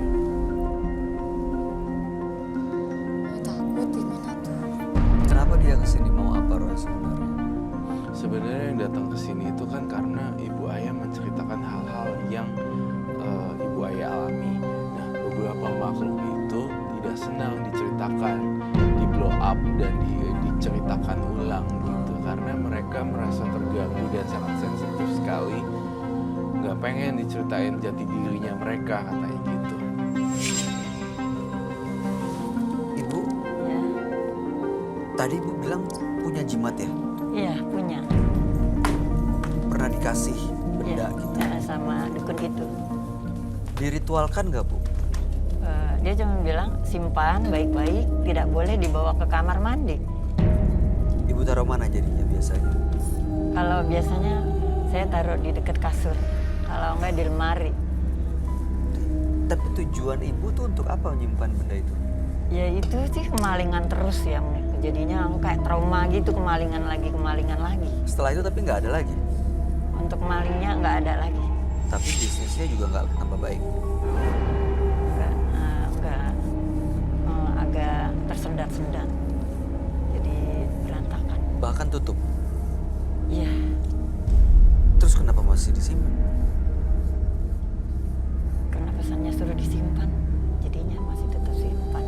Takut gimana tuh? Kenapa dia kesini? Mau apa Roy sebenarnya? sebenarnya yang datang ke sini itu kan karena Ibu Ayah menceritakan hal-hal yang Ibu Ayah alami. Nah, beberapa makhluk itu tidak senang diceritakan, di blow up dan diceritakan ulang gitu, karena mereka merasa terganggu dan sangat sensitif sekali. Nggak pengen diceritain jati dirinya mereka, katanya gitu. Ibu, Ya. tadi Ibu bilang punya jimat ya? Iya, punya. Pernah dikasih benda Ya, gitu? sama dukun itu. Diritualkan nggak Bu? Dia cuma bilang simpan baik-baik, tidak boleh dibawa ke kamar mandi. Ibu taruh mana jadinya biasanya? Kalau biasanya saya taruh di dekat kasur, kalau enggak di lemari. Tapi tujuan Ibu tuh untuk apa menyimpan benda itu? Ya itu sih kemalingan terus ya, jadinya aku kayak trauma gitu, kemalingan lagi. Setelah itu tapi nggak ada lagi. Untuk malingnya nggak ada lagi. Tapi bisnisnya juga nggak tambah baik. Enggak, agak tersendat-sendat. Jadi berantakan. Bahkan tutup. Iya, Terus kenapa masih disimpan? karena pesannya suruh disimpan, jadinya masih tetap simpan.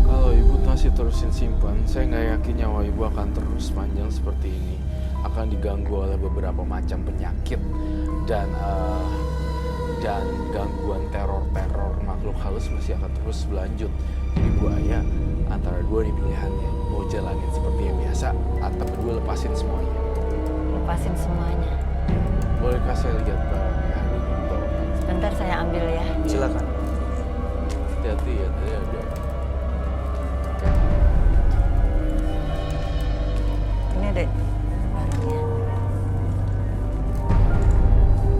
Kalau Ibu masih terusin simpan, saya nggak yakin nyawa Ibu akan terus panjang seperti ini. Akan diganggu oleh beberapa macam penyakit dan gangguan teror makhluk halus masih akan terus berlanjut. Jadi Bu Ayah antara dua nih pilihannya, mau jalanin seperti yang biasa atau kedua lepasin semuanya. Lepasin semuanya. Bolehkah saya lihat barangnya ada di bawah? Sebentar saya ambil ya. Silakan. Hati-hati ya, tadi ada. Ini deh barangnya.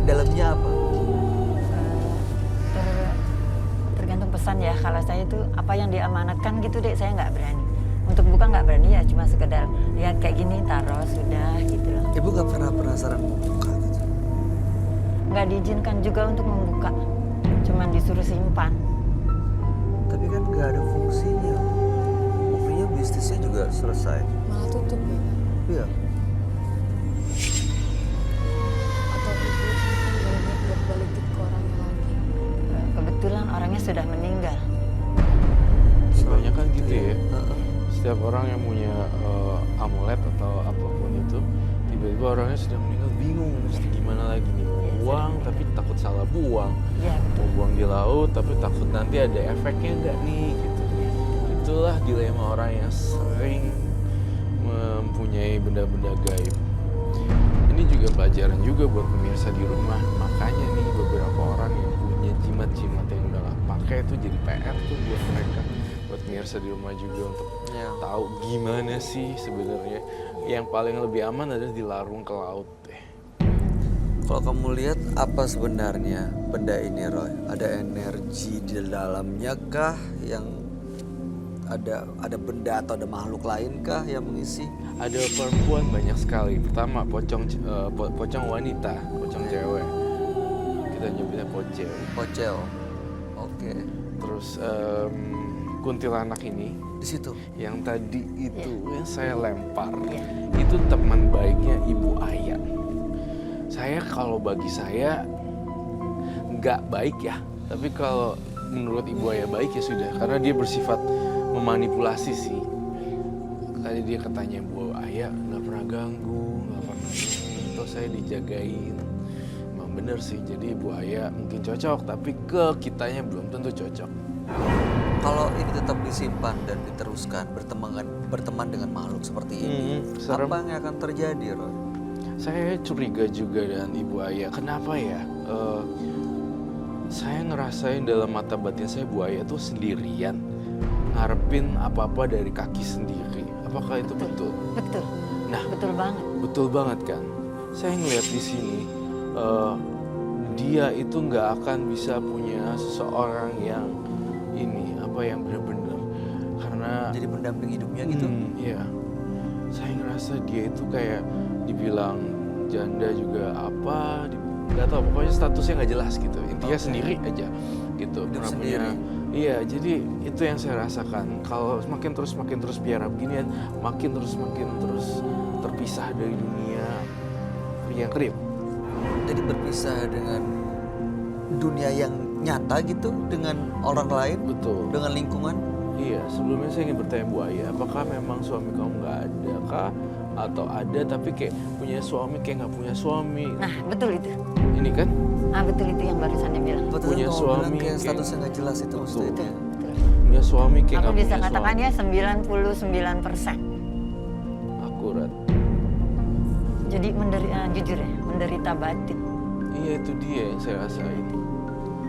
Dalamnya apa? Tergantung pesan ya. Kalau saya itu apa yang diamanatkan gitu deh, saya nggak berani. Untuk buka nggak berani ya, cuma sekedar lihat kayak gini, taruh sudah gitu loh. Ibu nggak pernah penasaran mau buka gitu? Nggak diizinkan juga untuk membuka, cuman disuruh simpan. Tapi kan nggak ada fungsinya. Buktinya bisnisnya juga selesai. Malah tutup ya? Iya. Atau ibu berniat buat balikin ke orangnya lagi? Kebetulan orangnya sudah meninggal. Sebanyak kan gitu ya. Heeh. Setiap orang yang punya amulet atau apapun itu, tiba-tiba orangnya sudah meninggal, bingung mesti gimana lagi nih. Mau buang tapi takut salah buang. Iya Mau betul. buang di laut tapi takut nanti ada efeknya enggak nih gitu. Itulah dilema orang yang sering mempunyai benda-benda gaib. Ini juga pelajaran juga buat pemirsa di rumah. Makanya nih beberapa orang yang punya jimat-jimat yang udah gak pakai itu jadi PR tuh buat mereka. Buat pemirsa di rumah juga untuk Ya. tahu gimana sih sebenarnya yang paling lebih aman adalah dilarung ke laut deh. Kalau kamu lihat apa sebenarnya benda ini Roy? Ada energi di dalamnya kah yang ada benda atau ada makhluk lain kah yang mengisi? Ada perempuan banyak sekali. Pertama pocong wanita, pocong cewek. Kita nyebutnya pocel. Pocel. Oke. Terus kuntilanak ini Di situ. yang tadi itu yang saya lempar itu teman baiknya Ibu Aya. Saya kalau bagi saya nggak baik ya, tapi kalau menurut Ibu Aya baik ya sudah, karena dia bersifat memanipulasi sih. Tadi dia katanya Bu Aya nggak pernah ganggu, nggak pernah ini, atau saya dijagain. Emang bener sih, jadi Bu Aya mungkin cocok, tapi ke kitanya belum tentu cocok. Kalau ini tetap disimpan dan diteruskan berteman dengan makhluk seperti ini, serem. apa yang akan terjadi, Roy? Saya curiga juga dengan Ibu Aya. Kenapa ya? Saya ngerasain dalam mata batin saya Bu Aya tuh sendirian, ngarepin apa-apa dari kaki sendiri. Apakah itu betul? Betul. Nah, Betul banget. betul banget kan? Saya ngeliat di sini, dia itu nggak akan bisa punya seseorang yang ini, yang benar-benar. Karena Jadi pendamping hidupnya gitu? Iya. Saya ngerasa dia itu kayak dibilang janda juga apa, nggak tahu, pokoknya statusnya nggak jelas gitu. Intinya sendiri aja gitu. Hidup Pernah sendiri. Iya, jadi itu yang saya rasakan. Kalau makin terus biara beginian, makin terus terpisah dari dunia yang real. Jadi berpisah dengan dunia yang nyata gitu, dengan orang lain, Betul. dengan lingkungan. Iya, sebelumnya saya ingin bertanya Bu Aya, apakah memang suami kamu nggak ada kah? Atau ada tapi kayak punya suami kayak nggak punya suami? Nah, betul itu. Ini kan? Betul itu yang barusan dia bilang. Betul Punya kamu suami bilang kayak kayak- statusnya nggak jelas itu maksudnya. Betul. itu. Punya suami kayak Aku nggak bisa punya katakan suami. ya 99%. Akurat. Jadi jujur ya, menderita batin. Iya, itu dia yang saya rasain.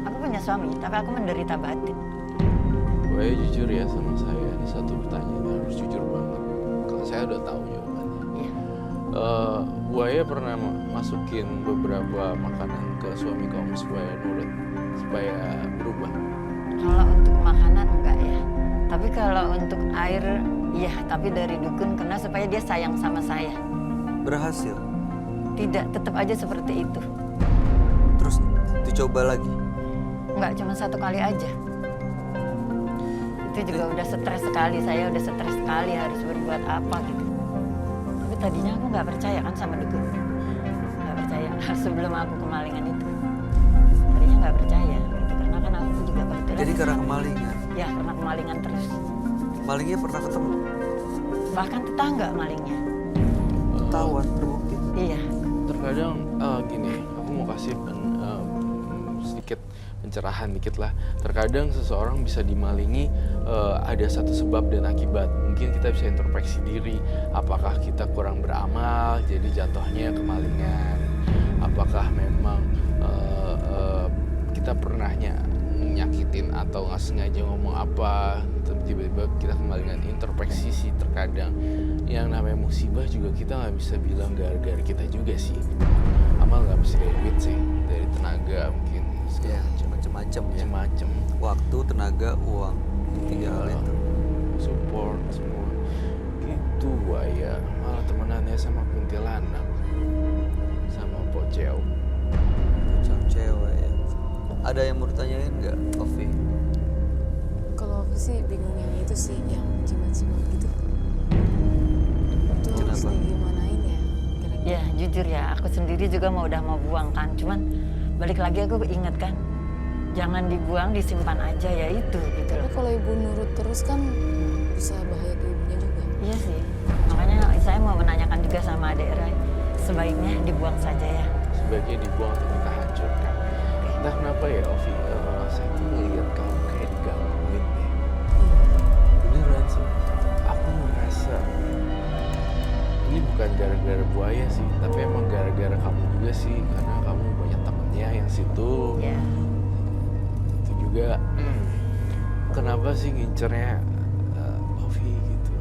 Aku punya suami, tapi aku menderita batin. Bu Aya jujur ya sama saya, ini satu pertanyaan yang harus jujur banget. Kalau saya udah tahu jawabannya. Iya. Bu Aya pernah masukin beberapa makanan ke suami kamu supaya nurut, supaya berubah. Kalau untuk makanan enggak ya. Tapi kalau untuk air, iya. Tapi dari dukun karena supaya dia sayang sama saya. Berhasil. Tidak, tetap aja seperti itu. Terus dicoba lagi. Enggak, cuma satu kali aja. Itu juga udah stres sekali. Saya udah stres sekali harus berbuat apa gitu. Tapi tadinya aku nggak percaya kan sama dukun. Nggak percaya sebelum aku kemalingan itu. Tadinya nggak percaya gitu. Karena kan aku juga kebetulan. Jadi karena kemalingan. Ya, karena kemalingan terus. Malingnya pernah ketemu, Bahkan tetangga malingnya. ketahuan, terbukti. Iya. Terkadang gini, aku mau kasih sedikit pencerahan dikit lah. Terkadang seseorang bisa dimalingi ada satu sebab dan akibat. Mungkin kita bisa introspeksi diri. Apakah kita kurang beramal, jadi jatuhnya kemalingan? Apakah memang kita pernahnya nyakitin atau nggak sengaja ngomong apa, tiba-tiba kita kemalingan? Introspeksi sih terkadang. Yang namanya musibah juga kita nggak bisa bilang gara-gara kita juga sih. Amal nggak bisa dari duit sih, dari tenaga mungkin Ya, segala macam-macam ya. macam-macam. Waktu, tenaga, uang. Tiga hal itu. Support semua gitu. Bu Aya malah temenannya sama kuntilanak, sama pocel. Pocong cewek ya. Ada yang mau ditanyain nggak, Ovi? Kalau aku sih bingung yang itu sih, yang jimat-jimat gitu. Itu harus Kenapa? digimanain ya? Kira-kira. Ya, jujur ya, aku sendiri juga udah mau buang kan. Cuman balik lagi aku inget kan, jangan dibuang, disimpan aja ya itu gitu Tapi loh. kalau ibu nurut terus kan bisa bahaya ke ibunya juga. Iya sih, makanya saya mau menanyakan juga sama adik Rai, sebaiknya dibuang saja ya. Sebaiknya dibuang atau kita hancurkan. Entah kenapa ya Ovi, saya tuh ngeliat kamu kayak digangguin deh. Beneran sih, aku ngerasa ini bukan gara-gara Bu Aya sih, tapi emang gara-gara kamu juga sih, karena kamu banyak temennya yang situ. Ya, Itu juga kenapa sih ngincernya Ovi gitu.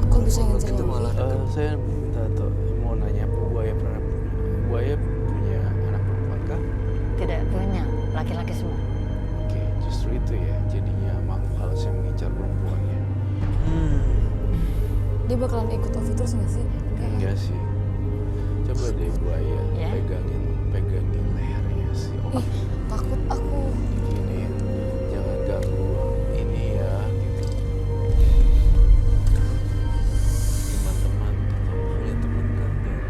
Kok bisa Kalau ngincer gitu Ovi? malah Saya minta tuh mau nanya apa Bu Aya pernah Bu Aya punya anak perempuan kah? tidak punya, laki-laki semua. Oke, justru itu ya jadinya hal saya mengincar perempuannya. Dia bakalan ikut Ovi terus nggak sih? Enggak sih. Coba deh buaya Ya. pegangin lehernya si Om. Ih, takut aku. Gini, jangan ganggu ini ya. Gitu. Teman-teman, punya teman kan jangan.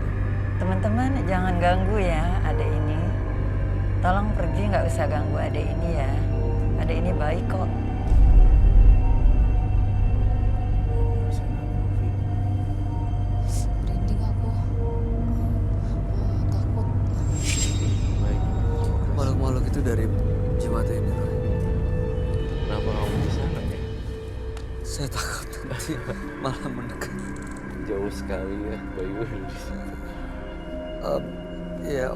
Teman-teman jangan ganggu ya adek ini. Tolong pergi, nggak usah ganggu adek ini ya. Adek ini baik kok. Rasain apa, Vi? Merinding aku. Takut. Baik. Makhluk-makhluk itu dari jimat ini, Roy. Kenapa kamu di sana ya? Saya takut nanti malah mendekat. Jauh sekali ya, Bayu di situ. Ya,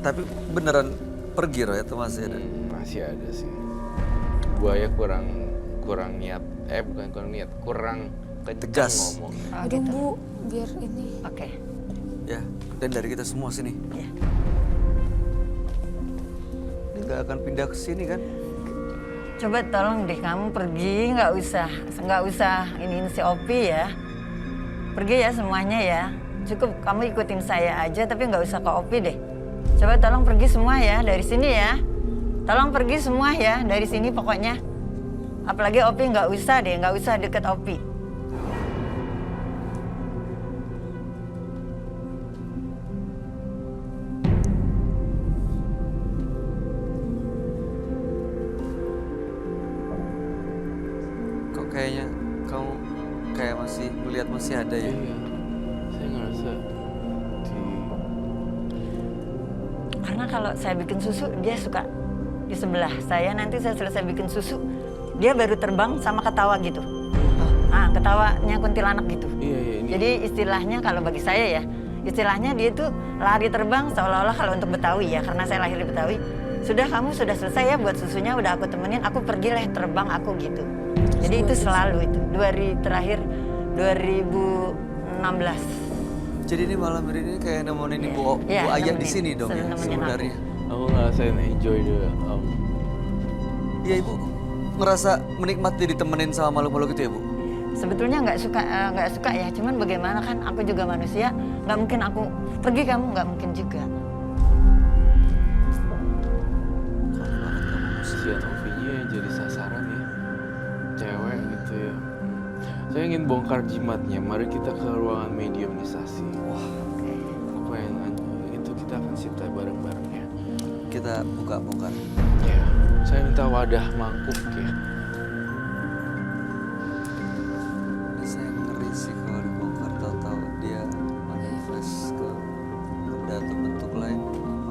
tapi beneran pergi Roy atau masih ada? Masih ada sih. Buaya kurang niat, bukan kurang niat, kurang kencang Tegas. ngomongnya. Oh, Aduh gitu. Bu, biar ini. Oke. Ya, dan dari kita semua sini. Ya. Dia nggak akan pindah ke sini kan? Coba tolong deh kamu pergi, nggak usah ini si Opi ya. Pergi ya semuanya ya. Cukup kamu ikutin saya aja, tapi nggak usah ke Opi deh. Coba tolong pergi semua ya dari sini ya. Tolong pergi semua ya dari sini pokoknya. Apalagi Opi nggak usah deh, nggak usah deket Opi. Kok kayaknya kamu kayak masih melihat masih ada ya? Iya, saya ngerasa di Karena kalau saya bikin susu, dia suka di sebelah saya. Nanti saya selesai bikin susu, dia baru terbang sama ketawa gitu. Ah, ketawanya kuntilanak gitu. Iya, ini. Jadi istilahnya kalau bagi saya ya, istilahnya dia tuh lari terbang seolah-olah kalau untuk Betawi ya, karena saya lahir di Betawi. Sudah kamu sudah selesai ya buat susunya, udah aku temenin, aku pergi lah terbang aku gitu. Jadi itu selalu itu. Terakhir 2016. Jadi ini malam ini kayak nemenin Iya. ibu, Iya, Bu Ayah di nemenin. sini dong ya Nemenin aku. sebenarnya. Aku ngerasain enjoy the Iya ibu ngerasa menikmati ditemenin sama makhluk-makhluk itu ya bu? Sebetulnya nggak suka ya, cuman bagaimana kan aku juga manusia, nggak mungkin aku pergi kamu nggak mungkin juga. kasihan Ovinya yang jadi sasaran ya, cewek gitu ya. Saya ingin bongkar jimatnya. Mari kita ke ruangan mediumisasi. Wah, apa yang itu kita akan sita bareng-bareng ya. Kita buka-buka. Ya, saya minta wadah mangkuk ya. Saya ngeri sih kalau dibongkar tahu-tahu dia manifest ke dalam bentuk lain.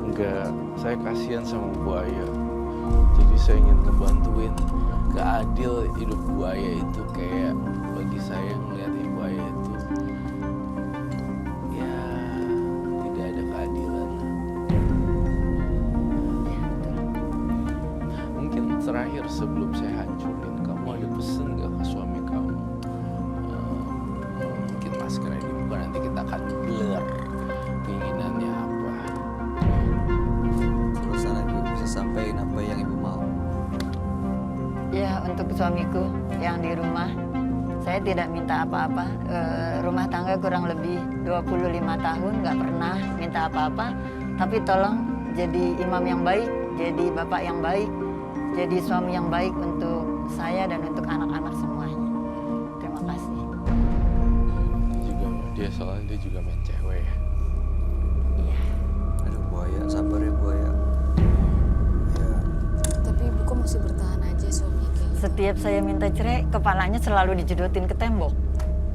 Enggak, saya kasihan sama buaya. Jadi saya ingin ngebantuin. Gak adil hidup buaya itu, kayak bagi saya ngeliat buaya itu ya tidak ada keadilan. Mungkin terakhir sebelum saya hancurin, kamu ada pesen gak ke suami kamu? Mungkin maskernya dibuka, nanti kita akan blur keinginannya apa. Terus anak ibu bisa sampaikan apa yang ibu mau. Ya untuk suamiku yang di rumah, saya tidak minta apa-apa. Rumah tangga kurang lebih 25 tahun, nggak pernah minta apa-apa. Tapi tolong jadi imam yang baik, jadi bapak yang baik, jadi suami yang baik untuk saya dan untuk anak-anak semuanya. Terima kasih. Juga dia soalnya dia juga main cewek ya. Iya. Aduh buaya, sabar ya buaya. Ya, Tapi ibu kok masih bertahan aja suami kayak gitu? Setiap saya minta cerai, kepalanya selalu dijedotin ke tembok.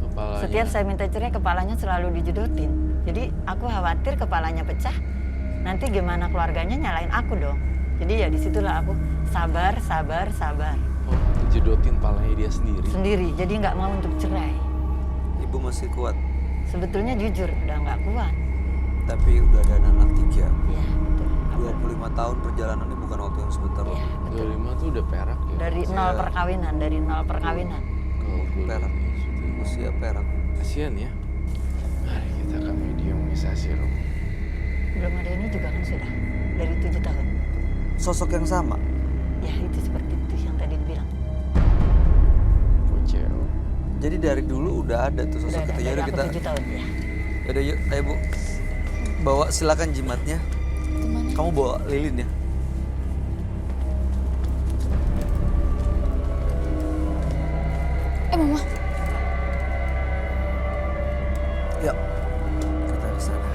Kepalanya. Setiap saya minta cerai, kepalanya selalu dijedotin. Jadi aku khawatir kepalanya pecah, nanti gimana keluarganya nyalain aku dong. Jadi ya disitulah aku sabar. Oh, jedotin palanya dia sendiri. Sendiri, jadi nggak mau untuk cerai. ibu masih kuat, Sebetulnya jujur udah nggak kuat. tapi udah ada anak 3. Iya betul. 25 tahun perjalanan ini bukan waktu yang sebentar loh. Iya betul. 25 tuh udah perak ya. Dari nol perkawinan, dari nol perkawinan. Kalau gue Perak, usia perak. kasihan ya. Mari kita ke mediumisasi Rom. Belum ada ini juga kan sudah dari 7 tahun. Sosok yang sama. Ya itu seperti itu yang tadi bilang. Jadi dari dulu udah ada tuh sosok itu. dari Yaudah aku kita, 7 tahun ya. yaudah yuk, ayo Bu. Bawa silakan jimatnya. Kamu bawa lilin ya. Mama. Yuk, kita ke sana.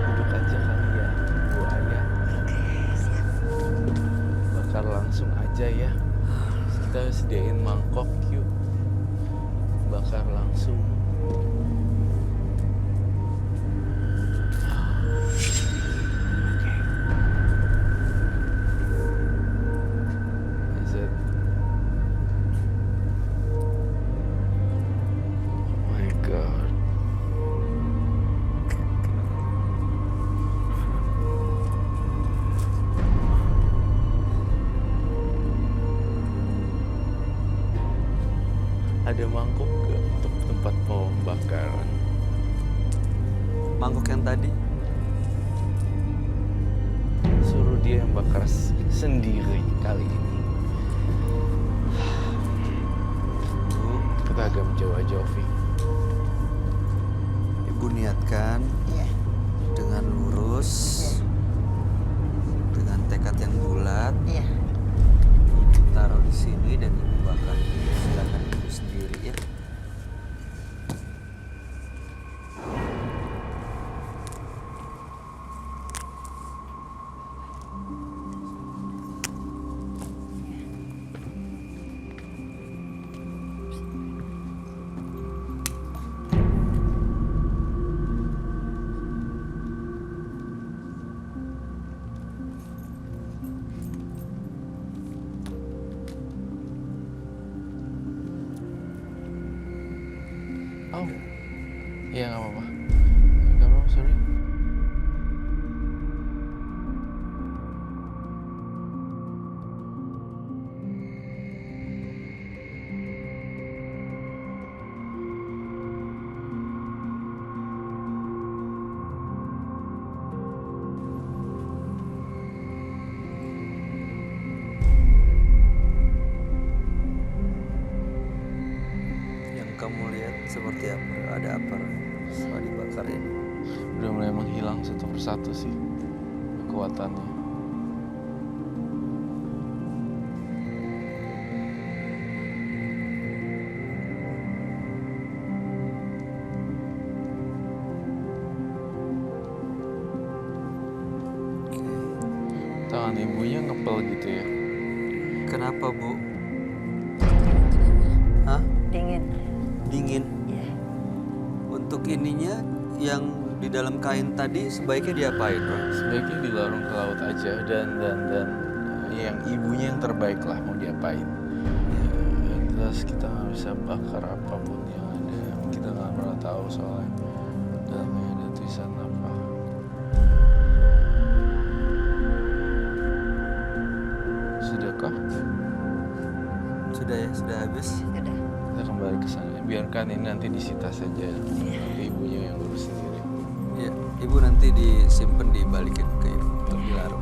Duduk aja kali ya, Bu Ayah. Bakar langsung aja ya. Kita sediain mangkok yuk. Bakar langsung. Is it? Oh my God. Ada mangkok gak untuk tempat pembakaran? Mangkok yang tadi. Suruh dia yang bakar sendiri kali ini. Bu, kita agak menjauh-jauh, Vi. Ibu niatkan dengan lurus, dengan tekad yang bulat. Iya. Taruh di sini dan ibu bakar. Silakan ibu sendiri ya. Oh, iya nggak apa-apa. Nggak apa-apa, sorry. Yang kamu lihat seperti apa? Ada apa setelah dibakar ini? Udah mulai menghilang satu persatu sih kekuatannya. Tangan ibunya ngepel gitu ya. Kenapa Bu? Hah? Dingin. Dingin. Iya. Untuk ininya yang di dalam kain tadi sebaiknya diapain, Bro? Sebaiknya dilarung ke laut aja dan yang ibunya yang terbaik lah mau diapain. Ya, jelas kita nggak bisa bakar apapun yang ada. Kita nggak pernah tahu soalnya dalamnya ada tulisan apa. Sudahkah? Sudah ya, sudah habis. Sudah. Kita kembali ke sana. Biarkan ini nanti disita saja. Nanti ibunya yang urus sendiri. Ya, ibu nanti disimpan dibalikin ke ibu untuk dilarung.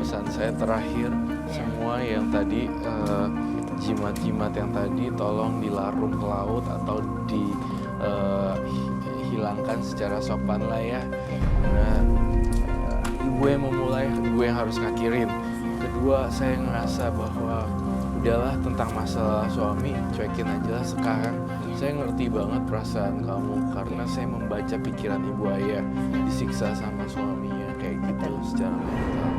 Pesan saya terakhir, semua yang tadi jimat-jimat yang tadi tolong dilarung ke laut atau dihilangkan secara sopan lah ya. Karena ibu yang memulai, ibu yang harus ngakhirin. Kedua, saya ngerasa bahwa udahlah tentang masalah suami, cuekin aja lah sekarang. Saya ngerti banget perasaan kamu karena saya membaca pikiran ibu ayah disiksa sama suaminya kayak gitu secara mental.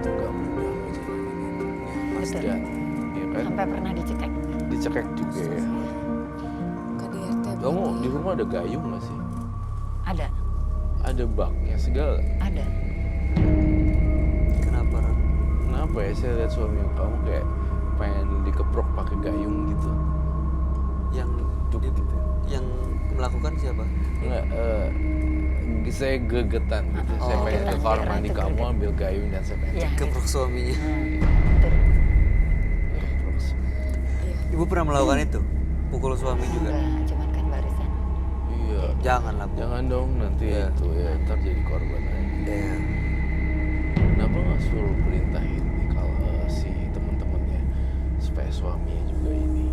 Itu gak mudah ngejalanin ini. Mas Betul. Dan, ya kan? Sampai pernah dicekek. Dicekek juga ya. Kamu di rumah ada gayung nggak sih? Ada, Ada baknya segala. ada. Kenapa, Ron? Kenapa ya saya lihat suami kamu kayak pengen dikeprok pakai gayung gitu? Yang Duk gitu. yang melakukan siapa? Enggak, saya gegetan gitu. Saya Oh, pengen ke gegetan, kamar kira mandi itu kamu greget. ambil gayung dan saya pengen Iya. Keprok suaminya. Betul. Iya. keprok. Ibu pernah melakukan itu? Pukul suami juga? Enggak, cuman kan barisan. Iya. Janganlah, Bu. Jangan dong nanti Iya. itu ya ntar jadi korban aja. Iya. Kenapa nggak suruh perintahin nih kalau si temen-temennya supaya suaminya juga ini?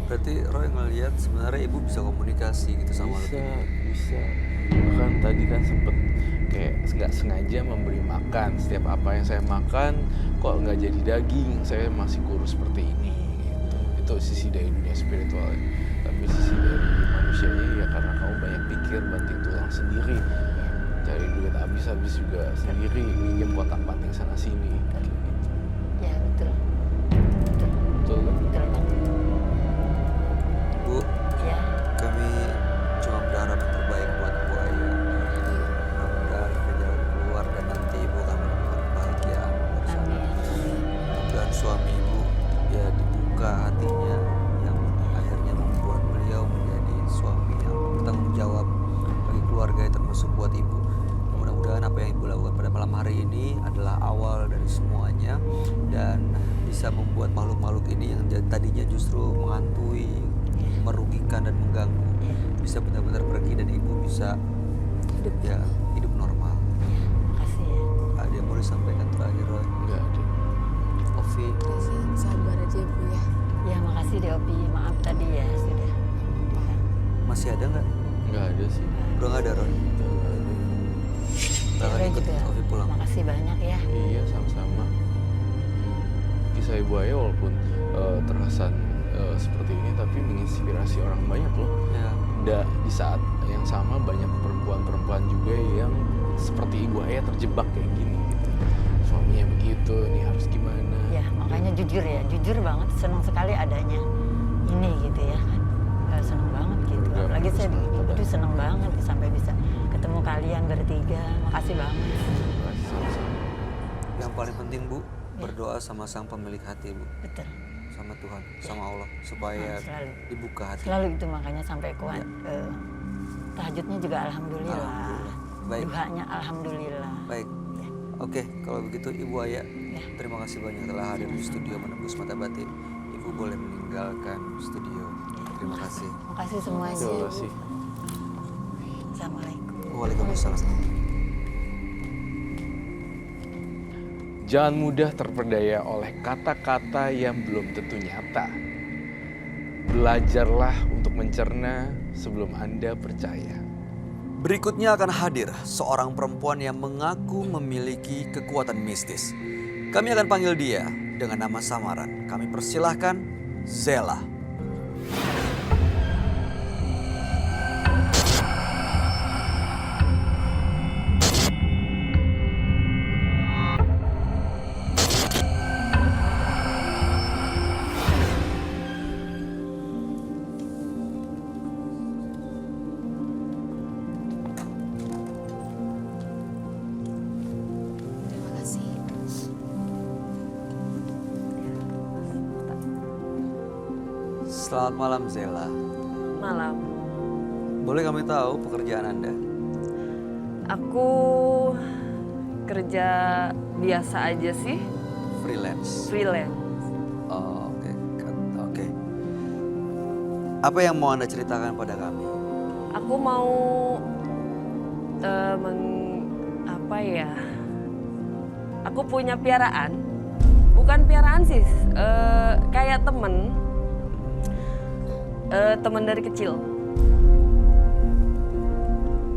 Berarti Roy ngelihat sebenarnya ibu bisa komunikasi gitu sama Bisa, Lutfi. bisa. Bahkan tadi kan sempet kayak nggak sengaja memberi makan. Setiap apa yang saya makan kok nggak jadi daging, saya masih kurus seperti ini. Gitu. Itu sisi dari dunia spiritual. Tapi sisi dari manusianya ya karena kamu banyak pikir, banting tulang sendiri. Cari duit habis juga sendiri, minjem kotak-panting sana sini. Kayak gitu. Ya betul. Betul. Betul kan? Betul banget. Bu, Ya. kami cuma berharap yang terbaik buat Bu Aya. Mudah-mudahan ada jalan keluar dan nanti ibu akan menemukan kebahagiaan bersama. Amin. Mudah-mudahan suami ibu ya dibuka hatinya yang akhirnya membuat beliau menjadi suami yang bertanggung jawab bagi keluarga termasuk buat ibu. Mudah-mudahan apa yang ibu lakukan pada malam hari ini adalah awal dari semuanya dan bisa membuat makhluk-makhluk ini yang tadinya justru menghantui, merugikan dan mengganggu bisa benar-benar pergi dan ibu bisa hidup normal. Makasih ya. Ada yang mau disampaikan terakhir, Roy? Nggak ada. Ovi, Sabar aja Bu ya. Ya makasih deh Opi. Maaf tadi ya sudah. masih ada nggak? Nggak ada sih. Udah nggak ada, Roy? Kita akan Roy ikut juga. Ovi pulang. Makasih banyak ya. Iya sama-sama. Kisah Ibu Aya walaupun terkesan seperti ini tapi menginspirasi orang banyak loh. Ya. Di saat yang sama banyak perempuan-perempuan juga yang seperti Ibu Aya terjebak kayak gini gitu. Suaminya begitu, nih harus gimana? Ya makanya jujur ya, jujur banget senang sekali adanya ini gitu ya kan. Senang banget gitu. Program Apalagi saya Terus Mata aduh senang banget sampai bisa ketemu kalian bertiga. Makasih banget. Sama-sama. Yang paling penting Bu, berdoa sama sang pemilik hati Bu, Betul. sama Tuhan, sama Allah supaya Selalu. dibuka hati. Selalu itu makanya sampai kuat. Tahajudnya juga alhamdulillah. Alhamdulillah. Baik. Duhanya alhamdulillah. Baik. Ya. Oke, kalau begitu Ibu Aya, terima kasih banyak telah hadir di studio Menembus Mata Batin. Ibu boleh meninggalkan studio. Terima kasih. Makasih semuanya. Terima kasih. Assalamualaikum. Waalaikumsalam. Jangan mudah terperdaya oleh kata-kata yang belum tentu nyata. Belajarlah untuk mencerna sebelum Anda percaya. Berikutnya akan hadir seorang perempuan yang mengaku memiliki kekuatan mistis. Kami akan panggil dia dengan nama samaran. Kami persilahkan Zela. Terima kasih. Selamat malam Zela. Malam. Boleh kami tahu pekerjaan Anda? Aku kerja biasa aja sih, Freelance. freelance. Oh, oke. Oke. Apa yang mau Anda ceritakan pada kami? Aku mau apa ya? Aku punya piaraan. Bukan piaraan sih, kayak temen dari kecil.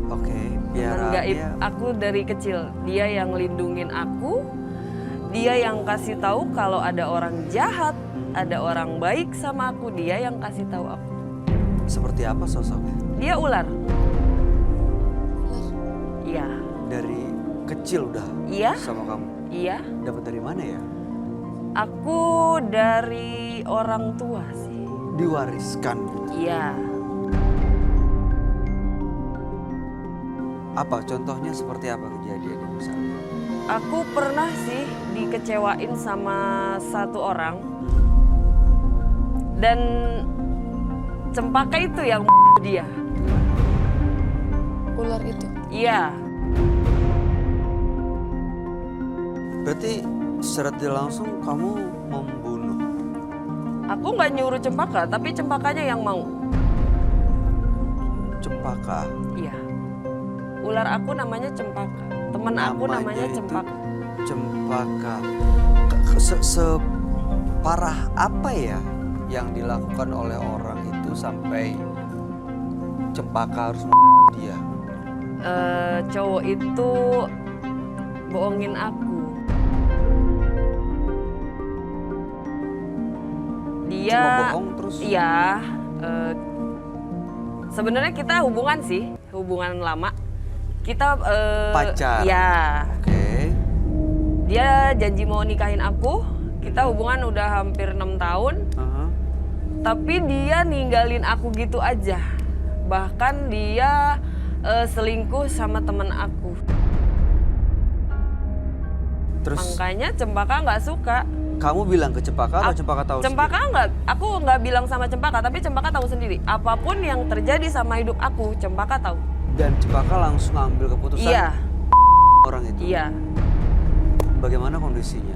Oke, Teman gaib piaraannya. aku dari kecil. Dia yang lindungin aku. Dia yang kasih tahu kalau ada orang jahat, ada orang baik sama aku. Dia yang kasih tahu aku. Seperti apa sosoknya? Dia ular. Iya. Dari kecil udah Iya. sama kamu. Iya. Dapat dari mana ya? Aku dari orang tua sih. Diwariskan. Iya. Apa contohnya seperti apa kejadiannya misalnya? Aku pernah sih dikecewain sama satu orang. Dan Cempaka itu yang dia. Ular itu. Iya, Berarti secara tidak langsung kamu membunuh. aku nggak nyuruh Cempaka, tapi Cempakanya yang mau. Cempaka. Iya. Ular aku namanya Cempaka. Temen aku namanya itu Cempaka. Cempaka. Separah apa ya yang dilakukan oleh orang itu sampai Cempaka harus dia? Cowok itu bohongin aku. Dia Cuma bohong terus? Iya. Sebenarnya kita hubungan sih, hubungan lama. Kita Pacar? Ya. Oke. Dia janji mau nikahin aku. Kita hubungan udah hampir 6 tahun. Aha. Tapi dia ninggalin aku gitu aja. Bahkan dia selingkuh sama temen aku. Terus Makanya Cempaka nggak suka. kamu bilang ke Cempaka atau Cempaka tahu Cempaka nggak, aku nggak bilang sama Cempaka, tapi Cempaka tahu sendiri. Apapun yang terjadi sama hidup aku, Cempaka tahu. Dan Cempaka langsung ambil keputusan Iya, orang itu? iya, Bagaimana kondisinya?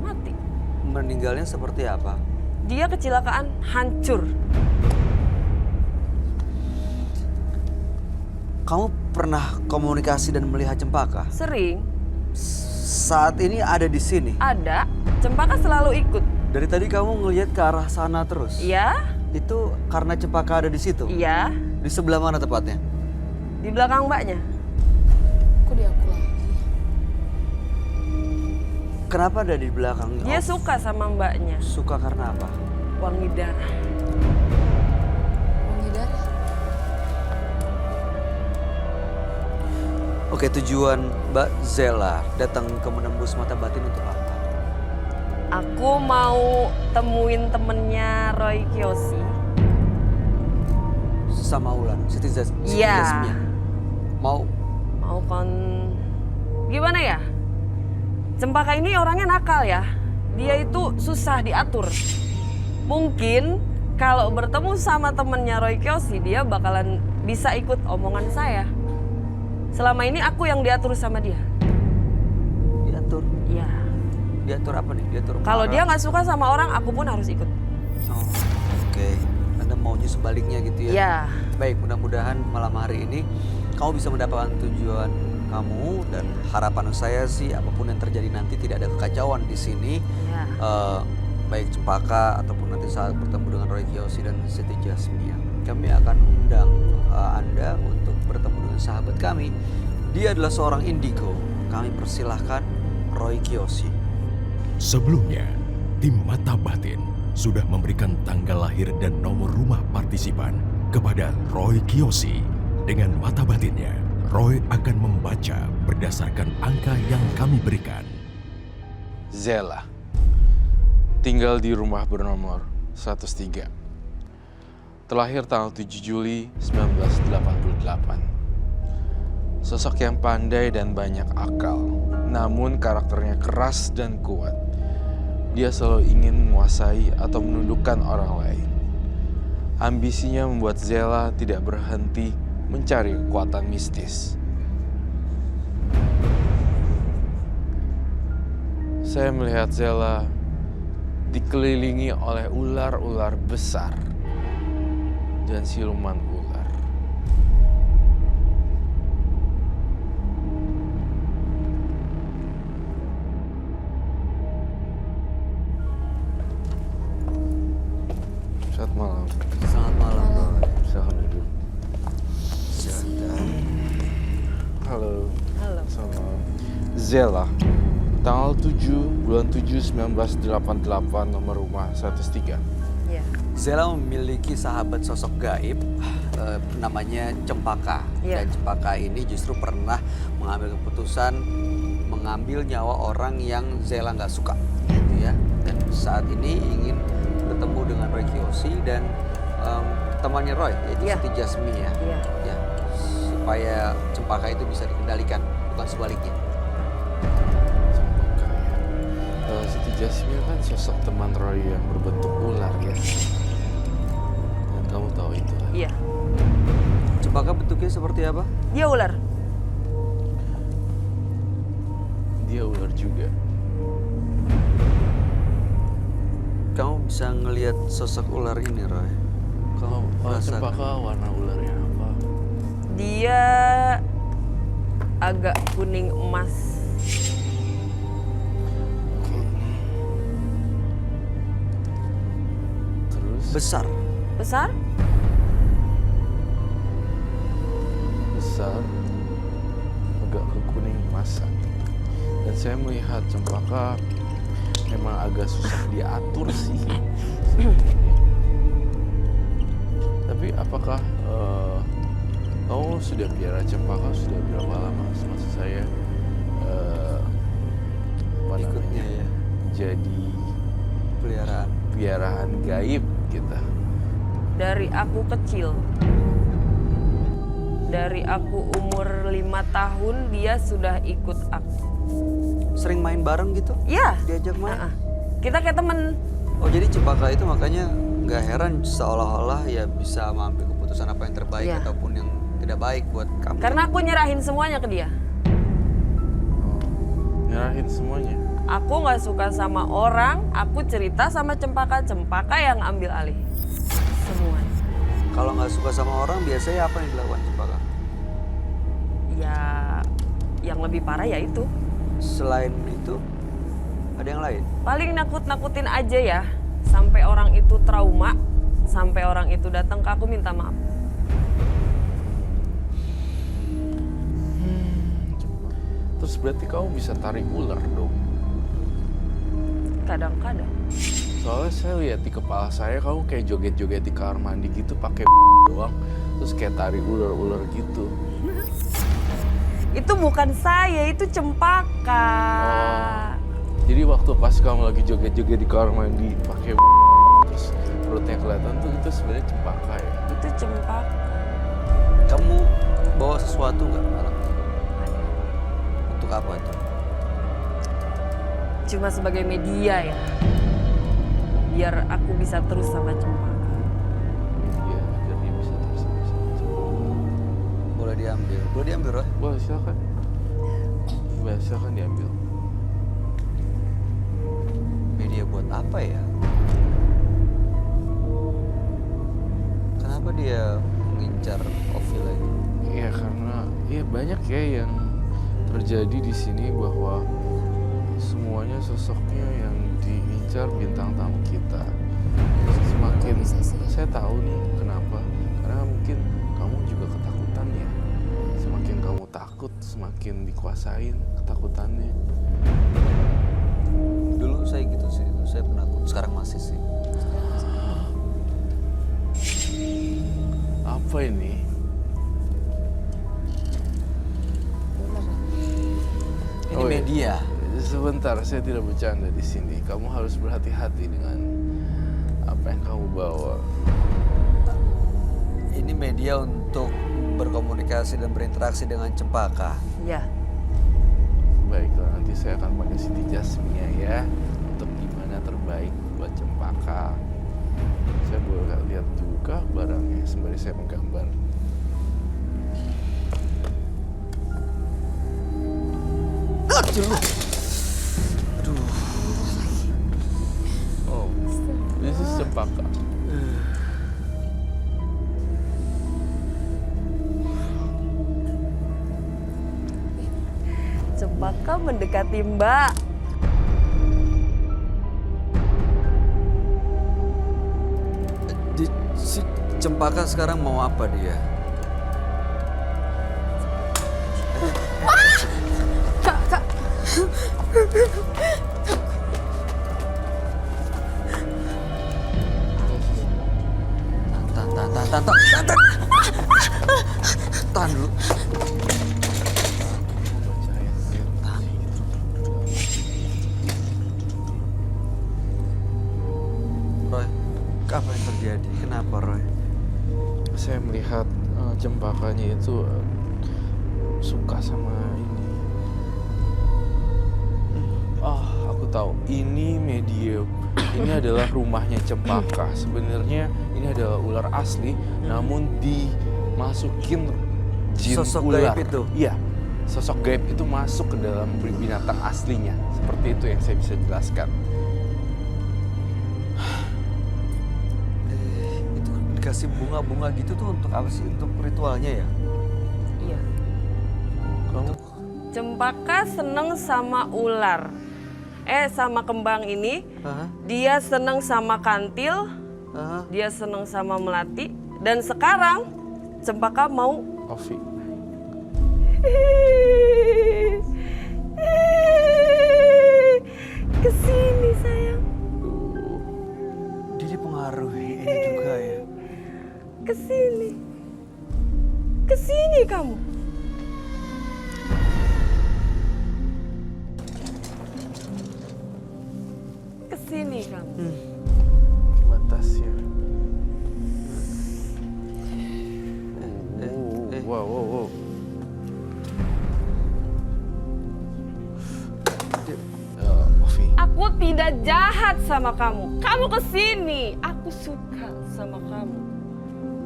mati. Meninggalnya seperti apa? Dia kecelakaan, hancur. Kamu pernah komunikasi dan melihat Cempaka? Sering Saat ini ada di sini. ada, Cempaka selalu ikut. Dari tadi kamu ngelihat ke arah sana terus? Iya, Itu karena Cempaka ada di situ? iya, Di sebelah mana tepatnya? di belakang mbaknya. Kok di aku lagi? Kenapa ada di belakang? Dia Oh, suka sama mbaknya, suka karena apa? wangi darah. Wangi darah. Oke, tujuan Mbak Zela datang ke Menembus Mata Batin untuk apa? Aku mau temuin temennya Roy Kiyoshi. Sama Ulan, Siti Iya. Jasmia. Mau Gimana ya? Cempaka ini orangnya nakal ya. Dia itu susah diatur. Mungkin kalau bertemu sama temennya Roy Kiyoshi, dia bakalan bisa ikut omongan saya. Selama ini aku yang diatur sama dia. diatur? Iya. Diatur apa nih? Diatur Kalau marah? dia nggak suka sama orang, aku pun harus ikut. Oh, oke. Anda maunya sebaliknya gitu ya? Iya. Baik, mudah-mudahan malam hari ini kamu bisa mendapatkan tujuan kamu, dan harapan saya sih apapun yang terjadi nanti tidak ada kekacauan di sini. Iya. Baik Cempaka ataupun nanti saat bertemu dengan Roy Kiyoshi dan Siti Jasmia. Kami akan undang Anda untuk bertemu dengan sahabat kami. Dia adalah seorang indigo. Kami persilahkan Roy Kiyoshi. Sebelumnya, tim Mata Batin sudah memberikan tanggal lahir dan nomor rumah partisipan kepada Roy Kiyoshi. Dengan mata batinnya, Roy akan membaca berdasarkan angka yang kami berikan. Zela, tinggal di rumah bernomor 103. Terlahir tanggal 7 Juli 1988. Sosok yang pandai dan banyak akal, namun karakternya keras dan kuat. Dia selalu ingin menguasai atau menundukkan orang lain. Ambisinya membuat Zela tidak berhenti mencari kekuatan mistis. Saya melihat Zela dikelilingi oleh ular-ular besar dan siluman ular. Selamat malam. Selamat malam, Roy. Silahkan duduk. Silakan. Halo. Halo. Selamat malam. Zela, tanggal 7 bulan 7 1988, nomor rumah 103. Iya. Zela memiliki sahabat sosok gaib namanya Cempaka. Iya. Dan Cempaka ini justru pernah mengambil keputusan mengambil nyawa orang yang Zela nggak suka, gitu ya. Dan saat ini ingin bertemu dengan Roy Kiyoshi dan temannya Roy, yaitu Iya. Siti Jasmia. Iya. Ya. supaya cempaka itu bisa dikendalikan, bukan sebaliknya. Cempaka ya. Siti Jasmine kan sosok teman Roy yang berbentuk ular ya. Dan kamu tahu itu kan? Iya, Cempaka bentuknya seperti apa? dia ular. Dia ular juga. Kamu bisa ngelihat sosok ular ini, Roy. Kalau cempaka warna ularnya apa? Dia agak kuning emas. Terus Besar. Besar? besar, agak ke kuning emasan. Dan saya melihat cempaka memang agak susah diatur sih sebenarnya. Tapi apakah kamu sudah piara cempaka sudah berapa lama? Maksud saya apa Ikutnya namanya ya. jadi Peliharaan. piaraan gaib gitu. Dari aku kecil. Dari aku umur 5 tahun dia sudah ikut aku. Sering main bareng gitu? Iya. Diajak main? Nah, kita kayak temen. Oh jadi cempaka itu makanya nggak heran seolah-olah ya bisa mengambil keputusan apa yang terbaik Iya. ataupun yang tidak baik buat kamu. Karena aku nyerahin semuanya ke dia. Nyerahin semuanya. Aku nggak suka sama orang, aku cerita sama cempaka yang ambil alih. Semuanya. Kalau nggak suka sama orang biasanya apa yang dilakukan cempaka? Ya, yang lebih parah ya itu. Selain itu ada yang lain? Paling nakut-nakutin aja ya. Sampai orang itu trauma, sampai orang itu datang ke aku minta maaf. Terus berarti kamu bisa tarik ular dong? Kadang-kadang. Soalnya saya lihat di kepala saya kamu kayak joget-joget di kamar mandi gitu pakai doang, terus kayak tarik ular-ular gitu. Itu bukan saya, itu cempaka. Jadi waktu pas kamu lagi joget-joget di kamar mandi pakai terus perutnya kelihatan tuh itu sebenarnya cempaka ya. Itu cempaka. Kamu bawa sesuatu nggak malam itu? Untuk apa itu? Cuma sebagai media ya. Biar aku bisa terus sama cempaka. Iya, agar dia bisa terus sama cempaka. Boleh diambil. Boleh diambil, Roy? Boleh silakan. Boleh silakan diambil. Media buat apa ya? Kenapa dia mengincar Ovi lagi? Iya karena ya banyak ya yang terjadi di sini bahwa semuanya sosoknya yang diincar bintang tamu kita. Semakin saya tahu nih kenapa, karena mungkin kamu juga ketakutan ya. Semakin kamu takut, semakin dikuasain ketakutannya. Dulu saya gitu sih, saya penakut. Sekarang masih sih. Apa ini? Ini Oh, iya. media. Sebentar, saya tidak bercanda di sini. Kamu harus berhati-hati dengan apa yang kamu bawa. Ini media untuk berkomunikasi dan berinteraksi dengan cempaka. Ya, Baiklah, nanti saya akan pakai Siti Jasmine ya untuk gimana terbaik buat cempaka. Saya boleh lihat juga barangnya sembari saya menggambar. Oh, this is cempaka. cempaka mendekati Mbak. Si cempaka sekarang mau apa dia? Kak. Tahan dulu. Roy, apa yang terjadi? Kenapa, Roy? Saya melihat cempakanya itu suka sama ini. Aku tahu. Ini medium. Ini adalah rumahnya Cempaka. Sebenarnya ini adalah ular asli, namun dimasukin jin Sosok ular. gaib itu? Iya. Sosok gaib itu masuk ke dalam binatang aslinya. Seperti itu yang saya bisa jelaskan. Itu dikasih bunga-bunga gitu tuh untuk apa sih? Untuk ritualnya ya? Iya. Kamu Cempaka seneng sama ular. Sama kembang ini. Hah? Dia seneng sama kantil. Hah? Dia seneng sama melati. Dan sekarang Cempaka mau Ovi. kesini sayang. Dia dipengaruhi ini juga ya? Kesini. Kesini kamu. Kesini kamu. Batasnya. Wow. Ovi. Aku tidak jahat sama kamu. Kamu kesini. Aku suka sama kamu.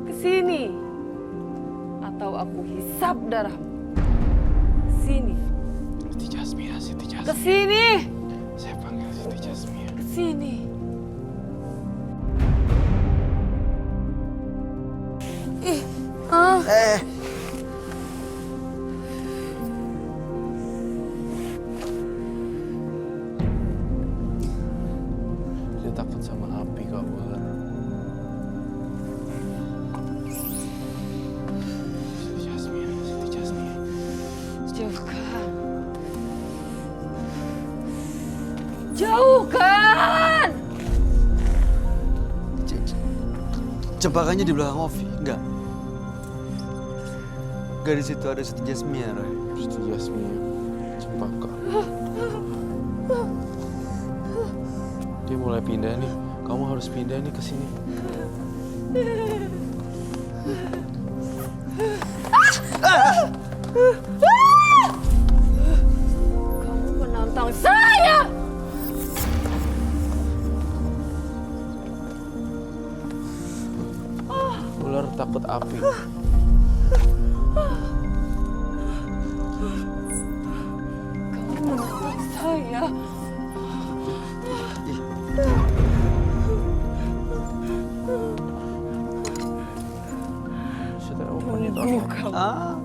Kesini. Atau aku hisap darahmu. Kesini. Siti Jasmia. Kesini. Saya panggil Siti Jasmia. Kesini. Dia takut sama api kak ular. Siti Jasmia. Jauhkan. Jauhkan. Cempakanya di belakang Ovi? Enggak. Enggak, di situ ada Siti Jasmia, Roy. Siti Jasmia. Cempaka. Dia mulai pindah nih. Kamu harus pindah nih ke sini. Kamu menantang saya. Ular takut api. Kamu menantang saya. Should I open it or not? Ah.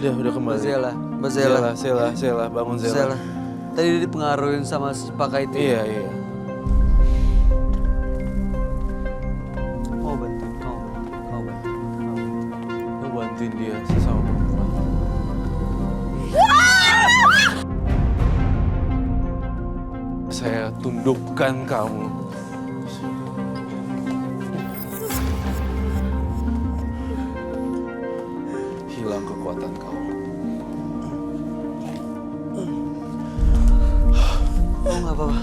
Udah kembali. Mbak Zela. Zela, bangun Zela. Zela. Tadi dia dipengaruhin sama si Cempaka itu. Iya. Mau bantu. Lu bantuin dia sesama perempuan. Saya tundukkan kamu. Hilang kekuatan kamu. Oh, nggak apa-apa.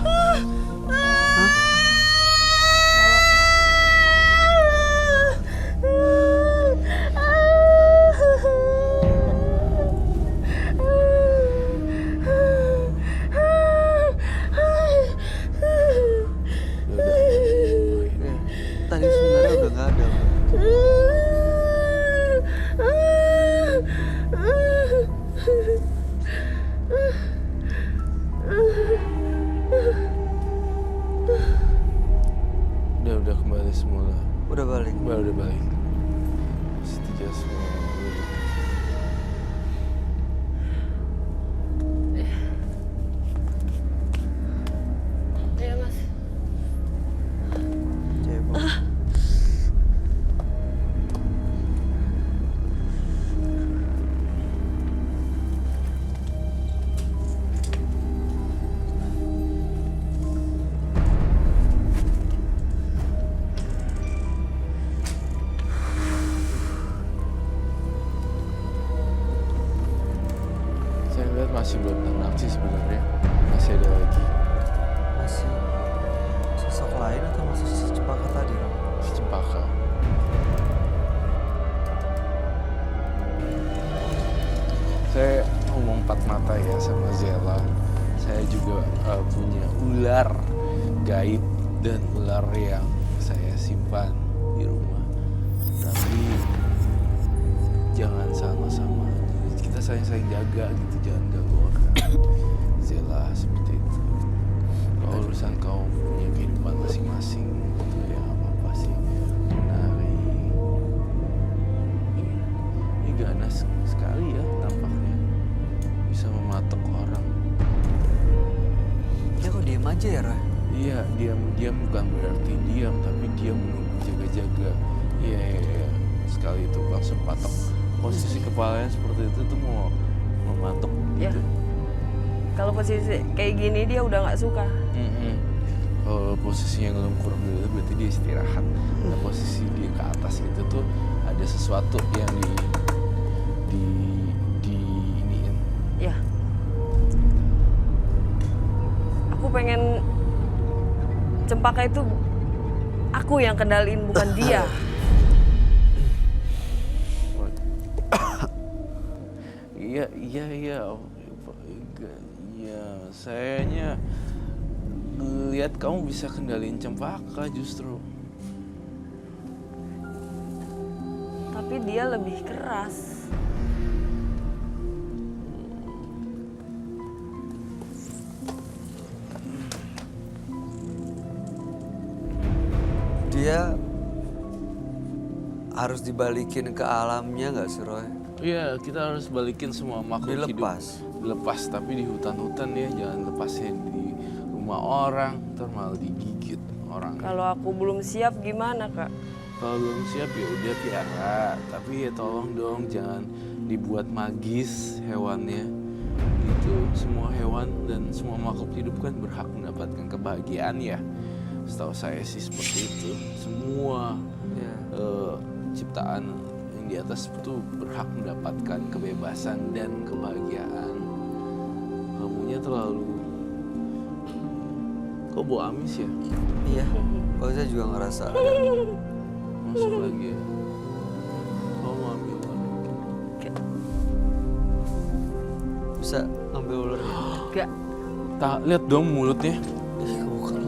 Tadi sebenarnya udah nggak ada. Udah kembali semula. Udah balik. Udah balik. Siti Jasmia. Iya mas. Cebok. Saya lihat masih belum tenang sih sebenarnya. masih ada lagi. Masih sosok lain atau masih si Cempaka tadi, Ram? Si Cempaka. Saya ngomong empat mata ya sama Zela. Saya juga punya ular gaib dan ular yang saya simpan di rumah. Tapi jangan sama-sama. Kita saling jaga gitu, jangan ganggu orang. Zela seperti itu. Kalau urusan kau punya kehidupan masing-masing, gitu ya nggak apa-apa sih. Menari. Ini ganas sekali ya tampaknya. Bisa mematok orang. Ya kok diem aja ya, Roy? Iya, diam bukan berarti diam, tapi dia menunggu jaga-jaga. Iya. Sekali itu langsung patok. Posisi kepalanya seperti itu tuh mau mematok Ya. gitu. Kalau posisi kayak gini dia udah nggak suka. Kalau posisinya ngelungkur dulu berarti dia istirahat. Nah, posisi dia ke atas gitu tuh ada sesuatu yang di iniin. Ya. Aku pengen Cempaka itu aku yang kendaliin bukan dia. Iya. Iya, sayanya ngeliat kamu bisa kendaliin Cempaka justru. Tapi dia lebih keras. Dia harus dibalikin ke alamnya nggak sih, Roy? Iya, kita harus balikin semua makhluk Dilepas. hidup. Dilepas, tapi di hutan-hutan ya, jangan lepasnya di rumah orang, ntar malah digigit orang. Kalau aku belum siap gimana, Kak? Kalau belum siap ya udah piara, tapi ya tolong dong jangan dibuat magis hewannya. Gitu, semua hewan dan semua makhluk hidup kan berhak mendapatkan kebahagiaan ya. Setahu saya sih seperti itu. Semua Ya. ciptaan yang di atas itu berhak mendapatkan kebebasan dan kebahagiaan. Kamunya terlalu... Kok bau amis ya? Iya. Oh, saya juga ngerasa ada. Masuk lagi ya. Kau mau ambil lagi? Bisa ngambil ularnya? Gak. Lihat dong mulutnya. Bukan.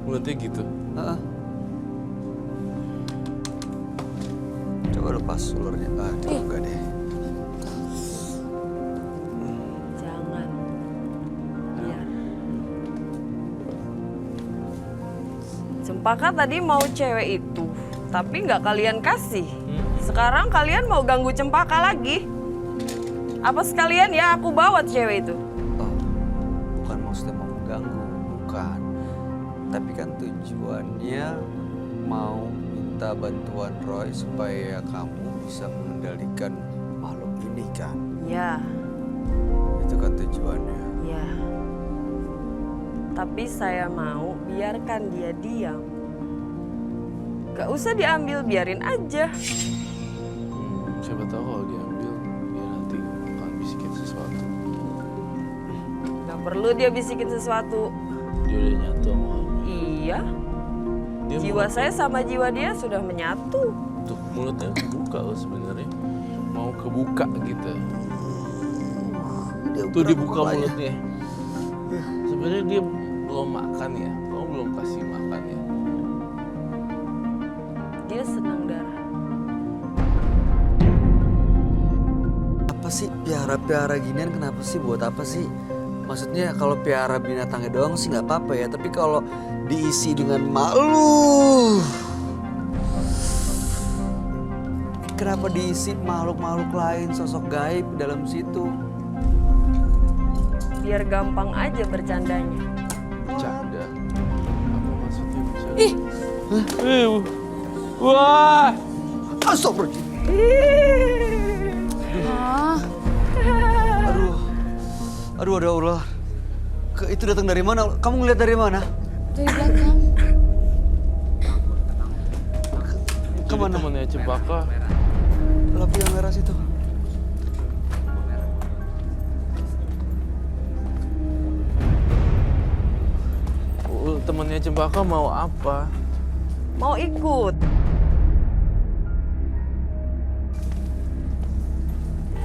Mulutnya gitu. Heeh. Coba lepas ularnya. Enggak deh. Jangan. Biar. Cempaka tadi mau cewek itu, tapi nggak kalian kasih. Sekarang kalian mau ganggu Cempaka lagi. Apa sekalian ya aku bawa cewek itu? Oh, bukan maksudnya mau mengganggu, bukan. Tapi kan tujuannya mau minta bantuan Roy supaya kamu bisa mengendalikan makhluk ini kan. Ya, Itu kan tujuannya. ya. Tapi saya mau biarkan dia diam. Gak usah diambil, biarin aja. Siapa tahu kalau diambil dia nanti akan bisikin sesuatu. Gak perlu dia bisikin sesuatu. Dia udah nyatu sama kamu. Iya, Dia jiwa saya sama jiwa dia sudah menyatu. Tuh mulutnya kebuka loh sebenarnya. Mau kebuka gitu. Tuh dibuka mulutnya. Sebenarnya dia belum makan ya. Kamu belum kasih makan ya. Dia senang darah. Apa sih piara-piara ginian kenapa sih, buat apa sih? Maksudnya kalau piara binatangnya doang sih nggak apa-apa ya, tapi kalau diisi dengan malu, kenapa diisi makhluk-makhluk lain, sosok gaib dalam situ? Biar gampang aja bercandanya. Bercanda. Apa maksudnya bercanda? Ih. Wah. Astagfirullahaladzim. Ah, Aduh ada ular. Itu datang dari mana? Kamu ngeliat dari mana? dari belakang. Jadi Kemana? temannya Cempaka. Lampu yang merah situ. temennya Cempaka mau apa? Mau ikut.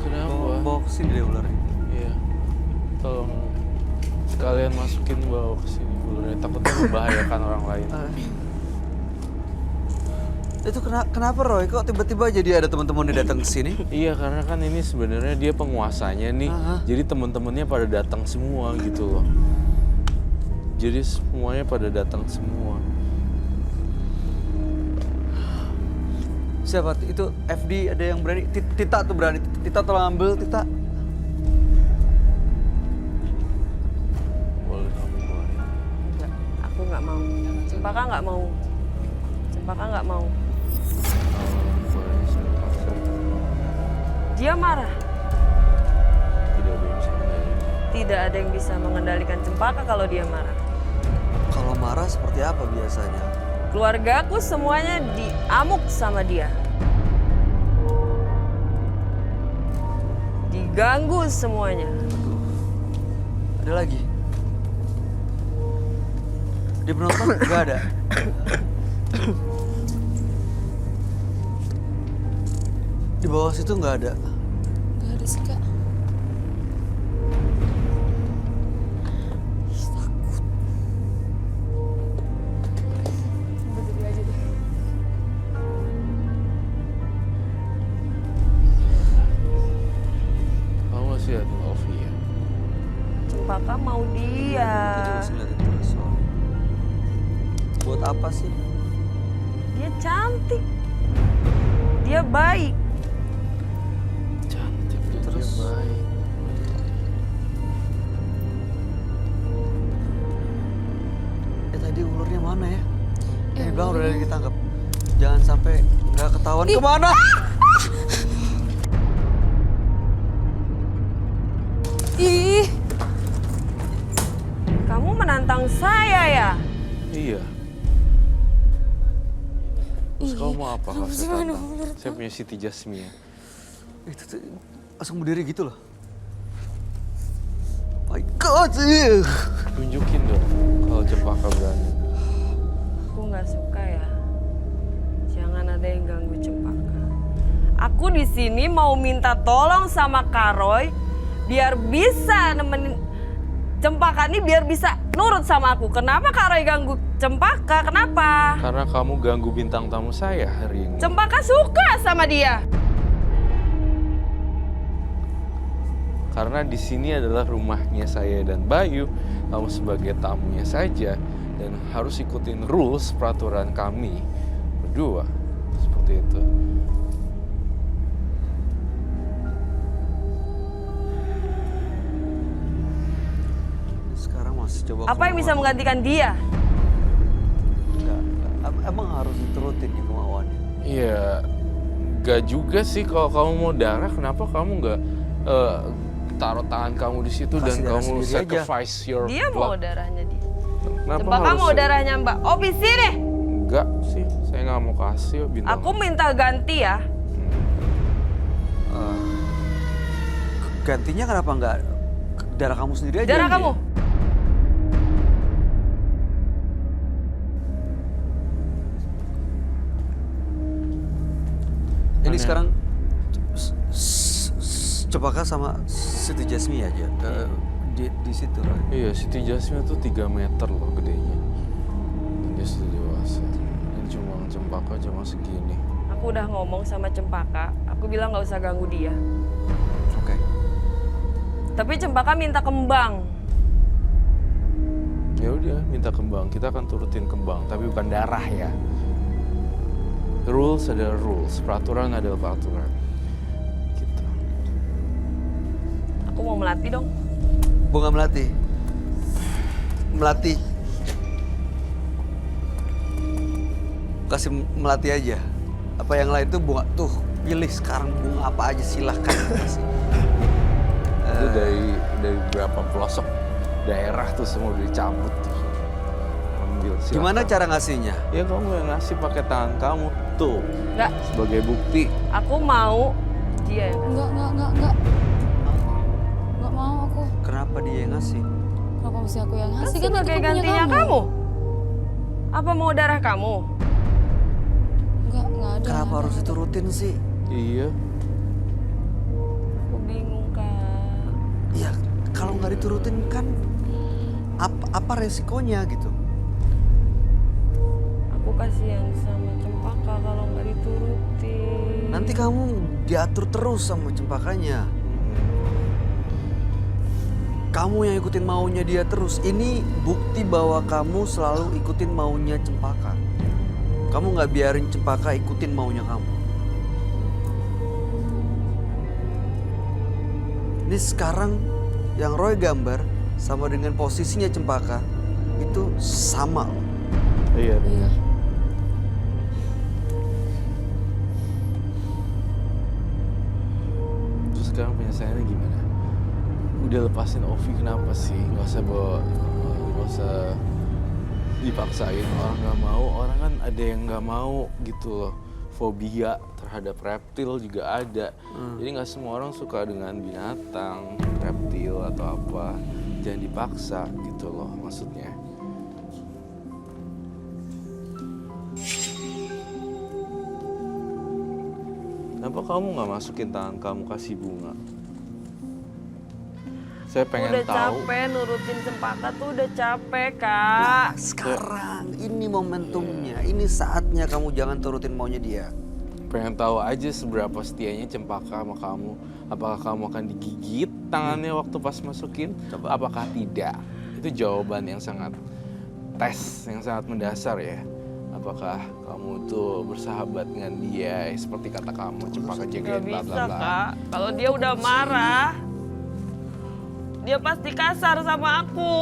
Kenapa? Bawa ke sini deh ularnya. Iya. Tolong kalian masukin bawa ke sini ularnya, takutnya membahayakan orang lain. Itu kenapa Roy? Kok tiba-tiba jadi ada teman-temannya datang ke sini? Iya, karena kan ini sebenarnya dia penguasanya nih. Jadi teman-temannya pada datang semua gitu loh. Jadi semuanya pada datang semua. Siapa? Itu FD ada yang berani? Tita tuh berani. Tita tolong ambil, Tita. Boleh kamu boleh. Enggak, aku nggak mau. Cempaka nggak mau. Cempaka nggak mau. Boleh saya paksa. Dia marah. Tidak ada yang bisa mengendalikan. Tidak ada yang bisa mengendalikan Cempaka kalau dia marah. Kalau marah seperti apa biasanya? Keluargaku semuanya diamuk sama dia. Diganggu semuanya. Ada lagi? Di penonton nggak ada? Di bawah situ nggak ada? Gak ada sih Kak. Kamu masih lihat Ovi ya? Cempaka mau dia. Kita masih ngeliatin terus soalnya. Buat apa sih? Dia cantik. Dia baik. Cantik dan Terus? dia baik. Tadi ularnya mana ya? Ini bilang udah ada yang ditangkap. Jangan sampai nggak ketahuan kemana. Ih, Kamu menantang saya ya? Iya. Terus kamu mau apa kalau sih saya main tantang? ular Saya punya Siti Jasmine. Itu tuh langsung berdiri gitu loh. My God sih. Tunjukin dong kalau Cempaka berani. Aku nggak suka ya. Jangan ada yang ganggu Cempaka. Aku di sini mau minta tolong sama Karoy biar bisa nemenin Cempaka ini biar bisa nurut sama aku. Kenapa Karoy ganggu Cempaka? Kenapa? Karena kamu ganggu bintang tamu saya hari ini. Cempaka suka sama dia. Karena di sini adalah rumahnya saya dan Bayu. Kamu sebagai tamunya saja dan harus ikutin rules peraturan kami berdua. Seperti itu. Sekarang masih coba. Apa yang bisa menggantikan dia? Enggak. Emang harus diturutin nih kemauannya. Iya, gak juga sih kalau kamu mau darah, kenapa kamu gak taruh tangan kamu di situ dan Kasih darah kamu sendiri aja. sacrifice your Dia mau blood? darahnya dia. Kenapa Cempaka harus mau darahnya Mbak Opi sini. Enggak sih, saya nggak mau kasih bintang. Aku minta ganti ya. Gantinya kenapa nggak darah kamu sendiri aja? Darah Andi? kamu. Ini sekarang Cempaka sama Siti Jasmine aja di situ. Roy. Iya, Siti Jasmine tuh 3 meter loh gedenya. Dan dia sudah dewasa. Dan cuma Cempaka cuma segini. Aku udah ngomong sama Cempaka. Aku bilang nggak usah ganggu dia. Oke. Tapi Cempaka minta kembang. Ya udah, minta kembang. Kita akan turutin kembang, tapi bukan darah ya. Rules adalah rules, peraturan adalah peraturan. Gitu. Aku mau melatih dong. Bunga melati. Melati. Kasih melati aja. Apa yang lain tuh bunga tuh. Pilih sekarang bunga apa aja silahkan kasih. Itu dari berapa pelosok daerah tuh semua dicabut tuh. Ambil silakan. Gimana cara ngasihnya? Ya kamu yang ngasih pakai tangan kamu tuh Nggak, sebagai bukti. aku mau dia yang enggak. Enggak mau aku. Kenapa dia yang ngasih? Kenapa mesti aku yang ngasih? Kan itu sebagai punya gantinya kamu. Apa mau darah kamu? Enggak ada. Kenapa nggak harus ada. diturutin sih? Iya. Aku bingung, Kak. Ya kalau nggak diturutin kan apa resikonya gitu? Aku kasihan sama Cempaka kalau nggak diturutin. Nanti kamu diatur terus sama Cempakanya. Kamu yang ikutin maunya dia terus. Ini bukti bahwa kamu selalu ikutin maunya Cempaka. Kamu nggak biarin Cempaka ikutin maunya kamu. Ini sekarang yang Roy gambar sama dengan posisinya Cempaka itu sama. Iya. Iya. Terus sekarang penyelesaiannya gimana? Udah lepasin Ovi kenapa sih? Gak usah dipaksain. Orang nggak mau, orang kan ada yang nggak mau gitu loh. Fobia terhadap reptil juga ada. Jadi nggak semua orang suka dengan binatang, reptil atau apa. Jangan dipaksa gitu loh maksudnya. Kenapa kamu nggak masukin tangan kamu kasih bunga? Saya pengen Udah tahu. capek nurutin Cempaka tuh udah capek, Kak. Sekarang ini momentumnya, ini saatnya kamu jangan turutin maunya dia. Pengen tahu aja seberapa setianya Cempaka sama kamu. Apakah kamu akan digigit tangannya waktu pas masukin? Apakah tidak? Itu jawaban yang sangat yang sangat mendasar ya. Apakah kamu tuh bersahabat dengan dia seperti kata kamu Cempaka Gak jagain bla bisa, bla bla. Kak. Kalau dia udah marah, dia pasti kasar sama aku.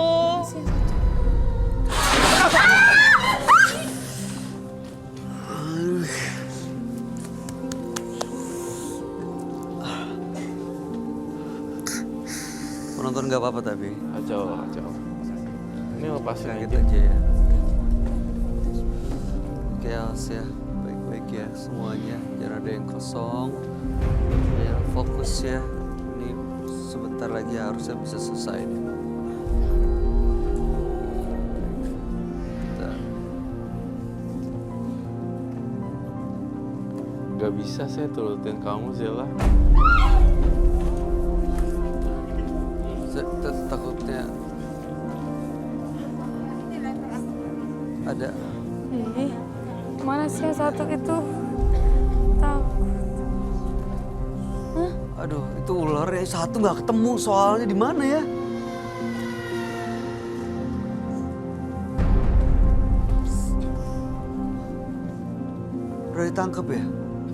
Penonton gak apa-apa tapi. Kacau. Ini lepasin Kaget aja. aja ya. Chaos ya, baik-baik ya semuanya. Jangan ada yang kosong. Ya fokus ya. Ini sebentar lagi harusnya bisa selesai nih. Kita Gak bisa saya turutin kamu Zela. takutnya ada. Ih, mana sih yang satu itu? Takut. Aduh, itu ular ya satu nggak ketemu soalnya di mana ya? Udah ditangkap ya?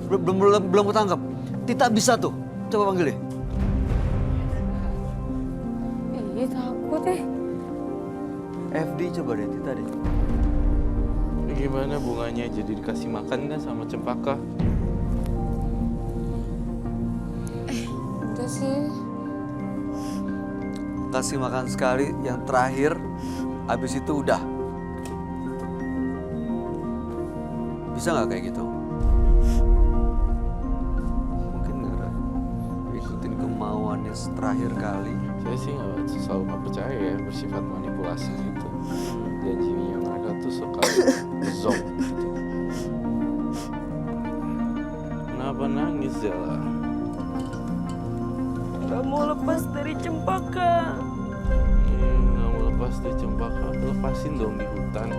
Belum ketangkap. Tita bisa tuh. Coba panggil deh. Ih, takut deh. FD coba deh, Tita deh. Ini gimana bunganya? Jadi dikasih makan nggak sama Cempaka? Udah sih. Kasih makan sekali, yang terakhir, habis itu udah. Bisa nggak kayak gitu? Mungkin nggak ikutin kemauannya terakhir kali. Saya sih selalu nggak percaya ya bersifat manipulasi gitu. Janjinya mereka tuh suka zong. Kenapa nangis Zela? Gak mau lepas dari Cempaka. Nggak mau lepas dari Cempaka, lepasin dong di hutan.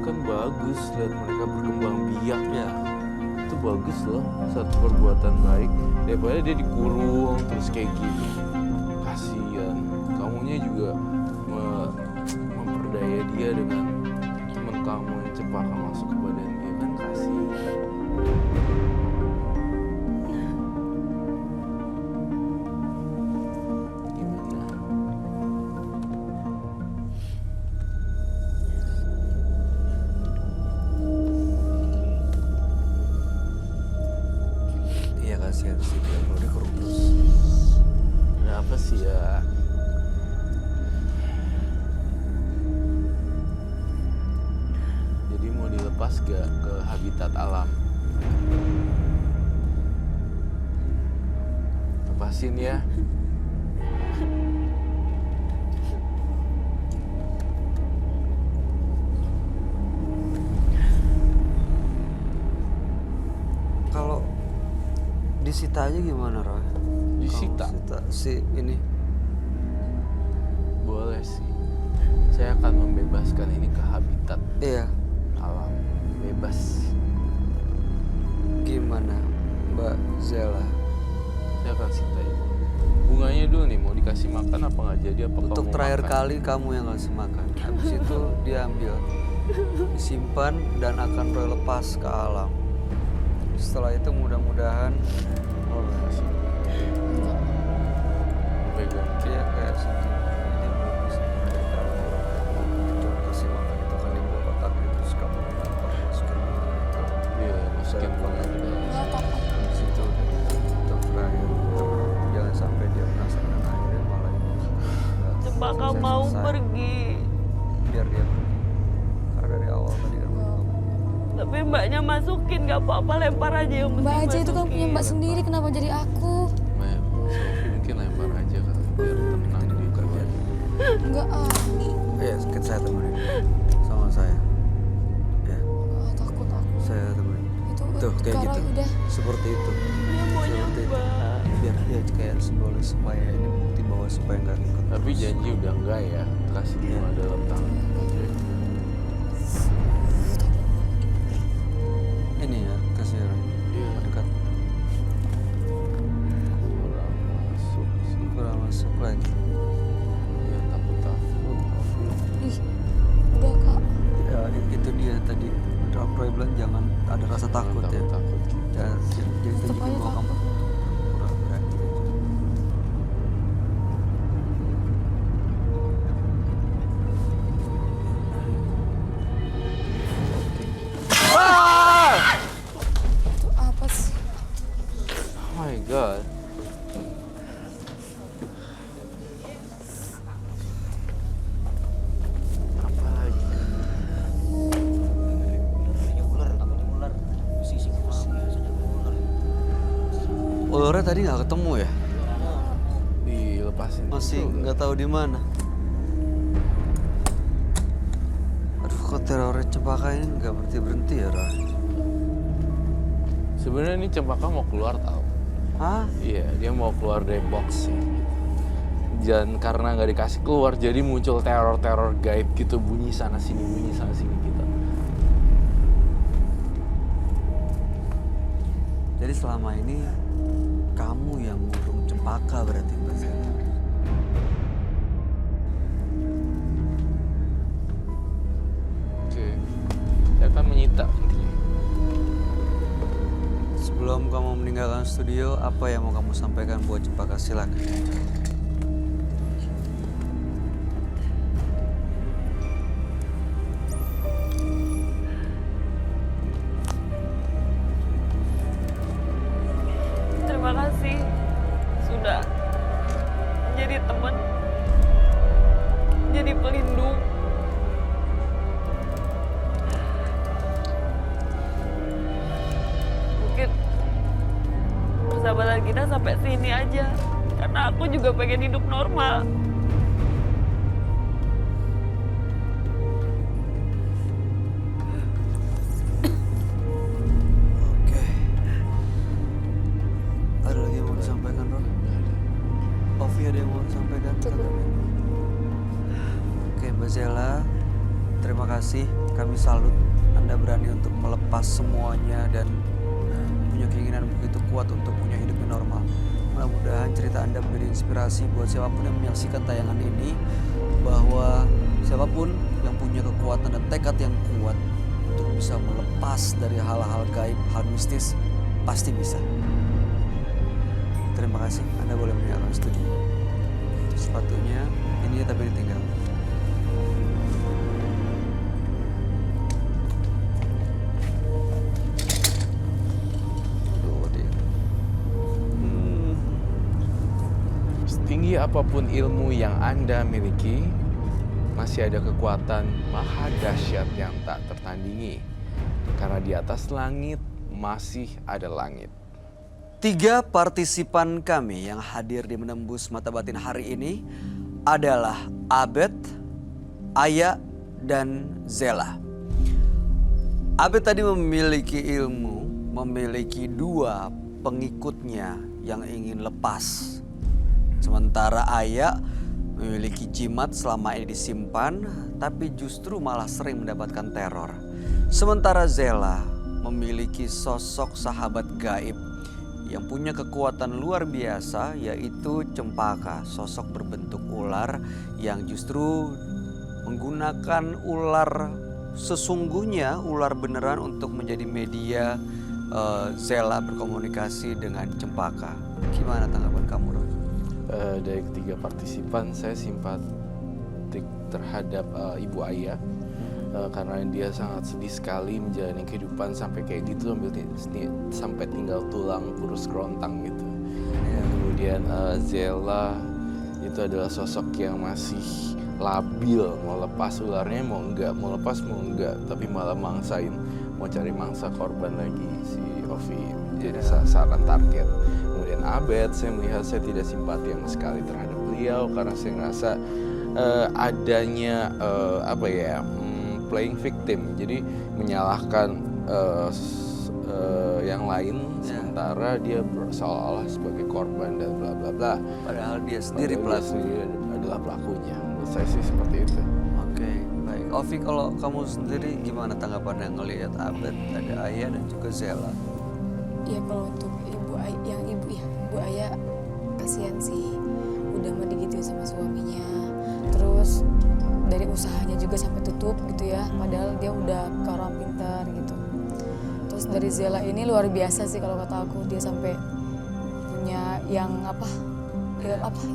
Kan bagus lihat mereka berkembang biak ya. Itu bagus loh, satu perbuatan baik. Daripada dia dikurung terus kayak gini. Kasian. Kamunya juga memperdaya dia dengan teman kamu yang Cempaka masuk ke badan dia kan kasian. Gimana? Iya kasihan sih dia kalau dikurung terus. Kenapa sih ya? Jadi mau dilepas gak ke habitat alam? Lepasin ya. Kalau disita aja gimana, Roy? Disita? Kalau sita si ini. Boleh sih. Saya akan membebaskan ini ke habitat Iya. alam. Bebas. Gimana, Mbak Zela? Saya akan sita ini. Bunganya dulu nih, mau dikasih makan apa nggak jadi? Apa Untuk kamu terakhir makan? kali kamu yang ngasih makan. Habis itu diambil, disimpan dan akan Roy lepas ke alam. Setelah itu mudah-mudahan Oh, makasih. Pegang. dia kayak situ. Ini belum bisa mereka. Coba kasih makan itu kan di bawah kotak itu terus kamu lempar masukin itu. Iya, masukin bunga ke dalam. Di situ untuk terakhir. Jangan sampai dia penasaran akhirnya malah ini. nggak Cempaka selesai- mau selesai. pergi. Biar dia pergi. Karena dari awal tadi kan udah ngomong. Tapi mbaknya masukin, gak apa-apa, lempar aja yang penting Mbak aja itu kan punya masukin. Mbak sendiri, kenapa jadi aku? Sofi mungkin lempar aja kali biar tenang di keluar. Enggak Iya, saya temenin sama saya. Ya, takut aku. saya temenin. Itu Tuh kayak Kak gitu. Roy udah. Seperti itu. Dia mau Seperti itu. nyoba. Biar dia kayak simbolis supaya ini bukti bahwa supaya nggak ngikut. Tapi terus. janji udah enggak ya, kasih bunga dalam tangan. Oke. Ini ya kasih orang. Iya. Dekat Kurang masuk sih. kurang masuk lagi. Ya takut. Ih, udah Kak. Ya itu dia tadi. Roy bilang jangan ada rasa takut ya. Takut gitu. Jangan jadi Tetep tunjukin aja bahwa kamu takut. kurang berani aja. Itu apa sih? Oh my god. Apa lagi? Ularnya tadi nggak ketemu ya? Dilepasin. Masih dulu. nggak tahu di mana. Aduh, kok terornya Cempaka ini nggak berhenti ya, Roy? Sebenarnya ini Cempaka mau keluar tahu. Hah? Iya, dia mau keluar dari box sih. Dan karena nggak dikasih keluar, jadi muncul teror-teror gaib gitu, bunyi sana sini gitu. Jadi selama ini kamu yang ngurung Cempaka berarti Mbak Zela. Oke, saya akan menyita intinya. Sebelum kamu meninggalkan studio, apa yang mau kamu sampaikan buat Cempaka? Silakan. Terima kasih sudah jadi teman, jadi pelindung. Mungkin persahabatan kita sampai sini aja, karena aku juga pengen hidup normal. Oke. Ada lagi yang mau disampaikan, Ron? Ovi ada yang mau disampaikan? Oke, Mbak Zela, terima kasih. Kami salut Anda berani untuk melepas semuanya dan punya keinginan begitu kuat untuk punya hidup yang normal. Mudah-mudahan cerita Anda menjadi inspirasi buat siapapun yang menyaksikan tayangan ini, bahwa siapapun yang punya kekuatan dan tekad yang kuat untuk bisa melepas dari hal-hal gaib, hal mistis, pasti bisa. Terima kasih, Anda boleh meninggalkan studio. Sepatunya ini tapi ditinggal. Aduh, dia. Setinggi apapun ilmu yang Anda miliki, masih ada kekuatan maha dahsyat yang tak tertandingi. Karena di atas langit masih ada langit. 3 partisipan kami yang hadir di Menembus Mata Batin hari ini adalah Abed, Aya, dan Zela. Abed tadi memiliki ilmu memiliki 2 pengikutnya yang ingin lepas. Sementara Aya memiliki jimat selama ini disimpan, tapi justru malah sering mendapatkan teror. Sementara Zela memiliki sosok sahabat gaib yang punya kekuatan luar biasa, yaitu Cempaka, sosok berbentuk ular yang justru menggunakan ular sesungguhnya, ular beneran untuk menjadi media Zela berkomunikasi dengan Cempaka. Gimana tanggapan kamu, Roy? Dari ketiga partisipan, saya simpatik terhadap Ibu Aya. Karena dia sangat sedih sekali menjalani kehidupan sampai kayak gitu, sampai tinggal tulang kurus kerontang gitu. Kemudian Zela itu adalah sosok yang masih labil, mau lepas ularnya mau enggak, mau lepas mau enggak, tapi malah mangsain, mau cari mangsa korban lagi si Ovi, jadi sasaran target. Kemudian Abed, saya melihat saya tidak simpati yang sekali terhadap beliau karena saya ngerasa adanya playing victim, jadi menyalahkan yang lain, sementara dia seolah-olah sebagai korban dan bla bla bla. Padahal dia sendiri pelaku. Adalah pelakunya. Menurut saya sih seperti itu. Oke, baik. Ovi, kalau kamu sendiri gimana tanggapannya ngelihat Abed, ada Aya dan juga Zela? Ya kalau untuk ibu Aya kasihan sih, udah mau digituin sama suaminya, terus dari usahanya juga sampai tutup gitu ya, padahal dia udah ke orang pintar gitu. Terus dari Zela ini luar biasa sih kalau kata aku, dia sampai punya yang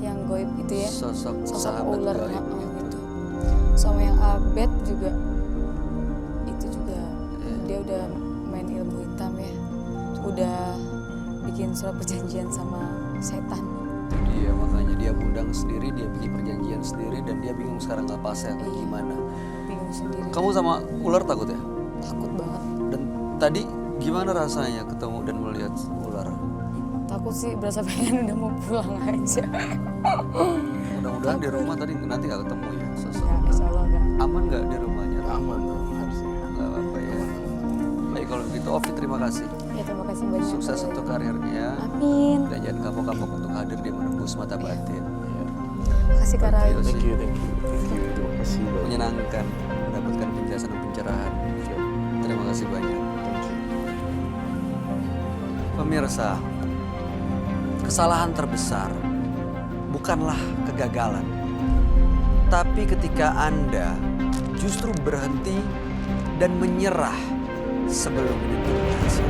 yang goib gitu ya, Sosok ular gaib gitu. sama yang Abed juga itu juga dia udah main ilmu hitam ya, udah bikin surat perjanjian sama setan. Dia makanya dia undang sendiri, dia bikin perjanjian sendiri, dan dia bingung sekarang lepasnya gimana. Bingung sendiri. Kamu sama ular takut ya? Takut banget. Dan tadi gimana rasanya ketemu dan melihat ular? Takut sih, berasa pengen udah mau pulang aja. Mudah-mudahan di rumah tadi nanti gak ketemu ya sosok. Ya, insya Allah enggak. Aman gak di rumahnya? Aman dong harusnya. Gak apa-apa ya. Baik, kalau begitu Ovi terima kasih. Ya terima kasih banyak. Sukses untuk karirnya. Amin. Dan jangan kapok-kapok untuk hadir di Menembus Mata Batin. Makasih Kak Rai. Thank you. Thank you. Terima kasih banyak. Menyenangkan mendapatkan penjelasan dan pencerahan. Terima kasih banyak. Pemirsa, kesalahan terbesar bukanlah kegagalan, tapi ketika Anda justru berhenti dan menyerah sebelum itu berhasil.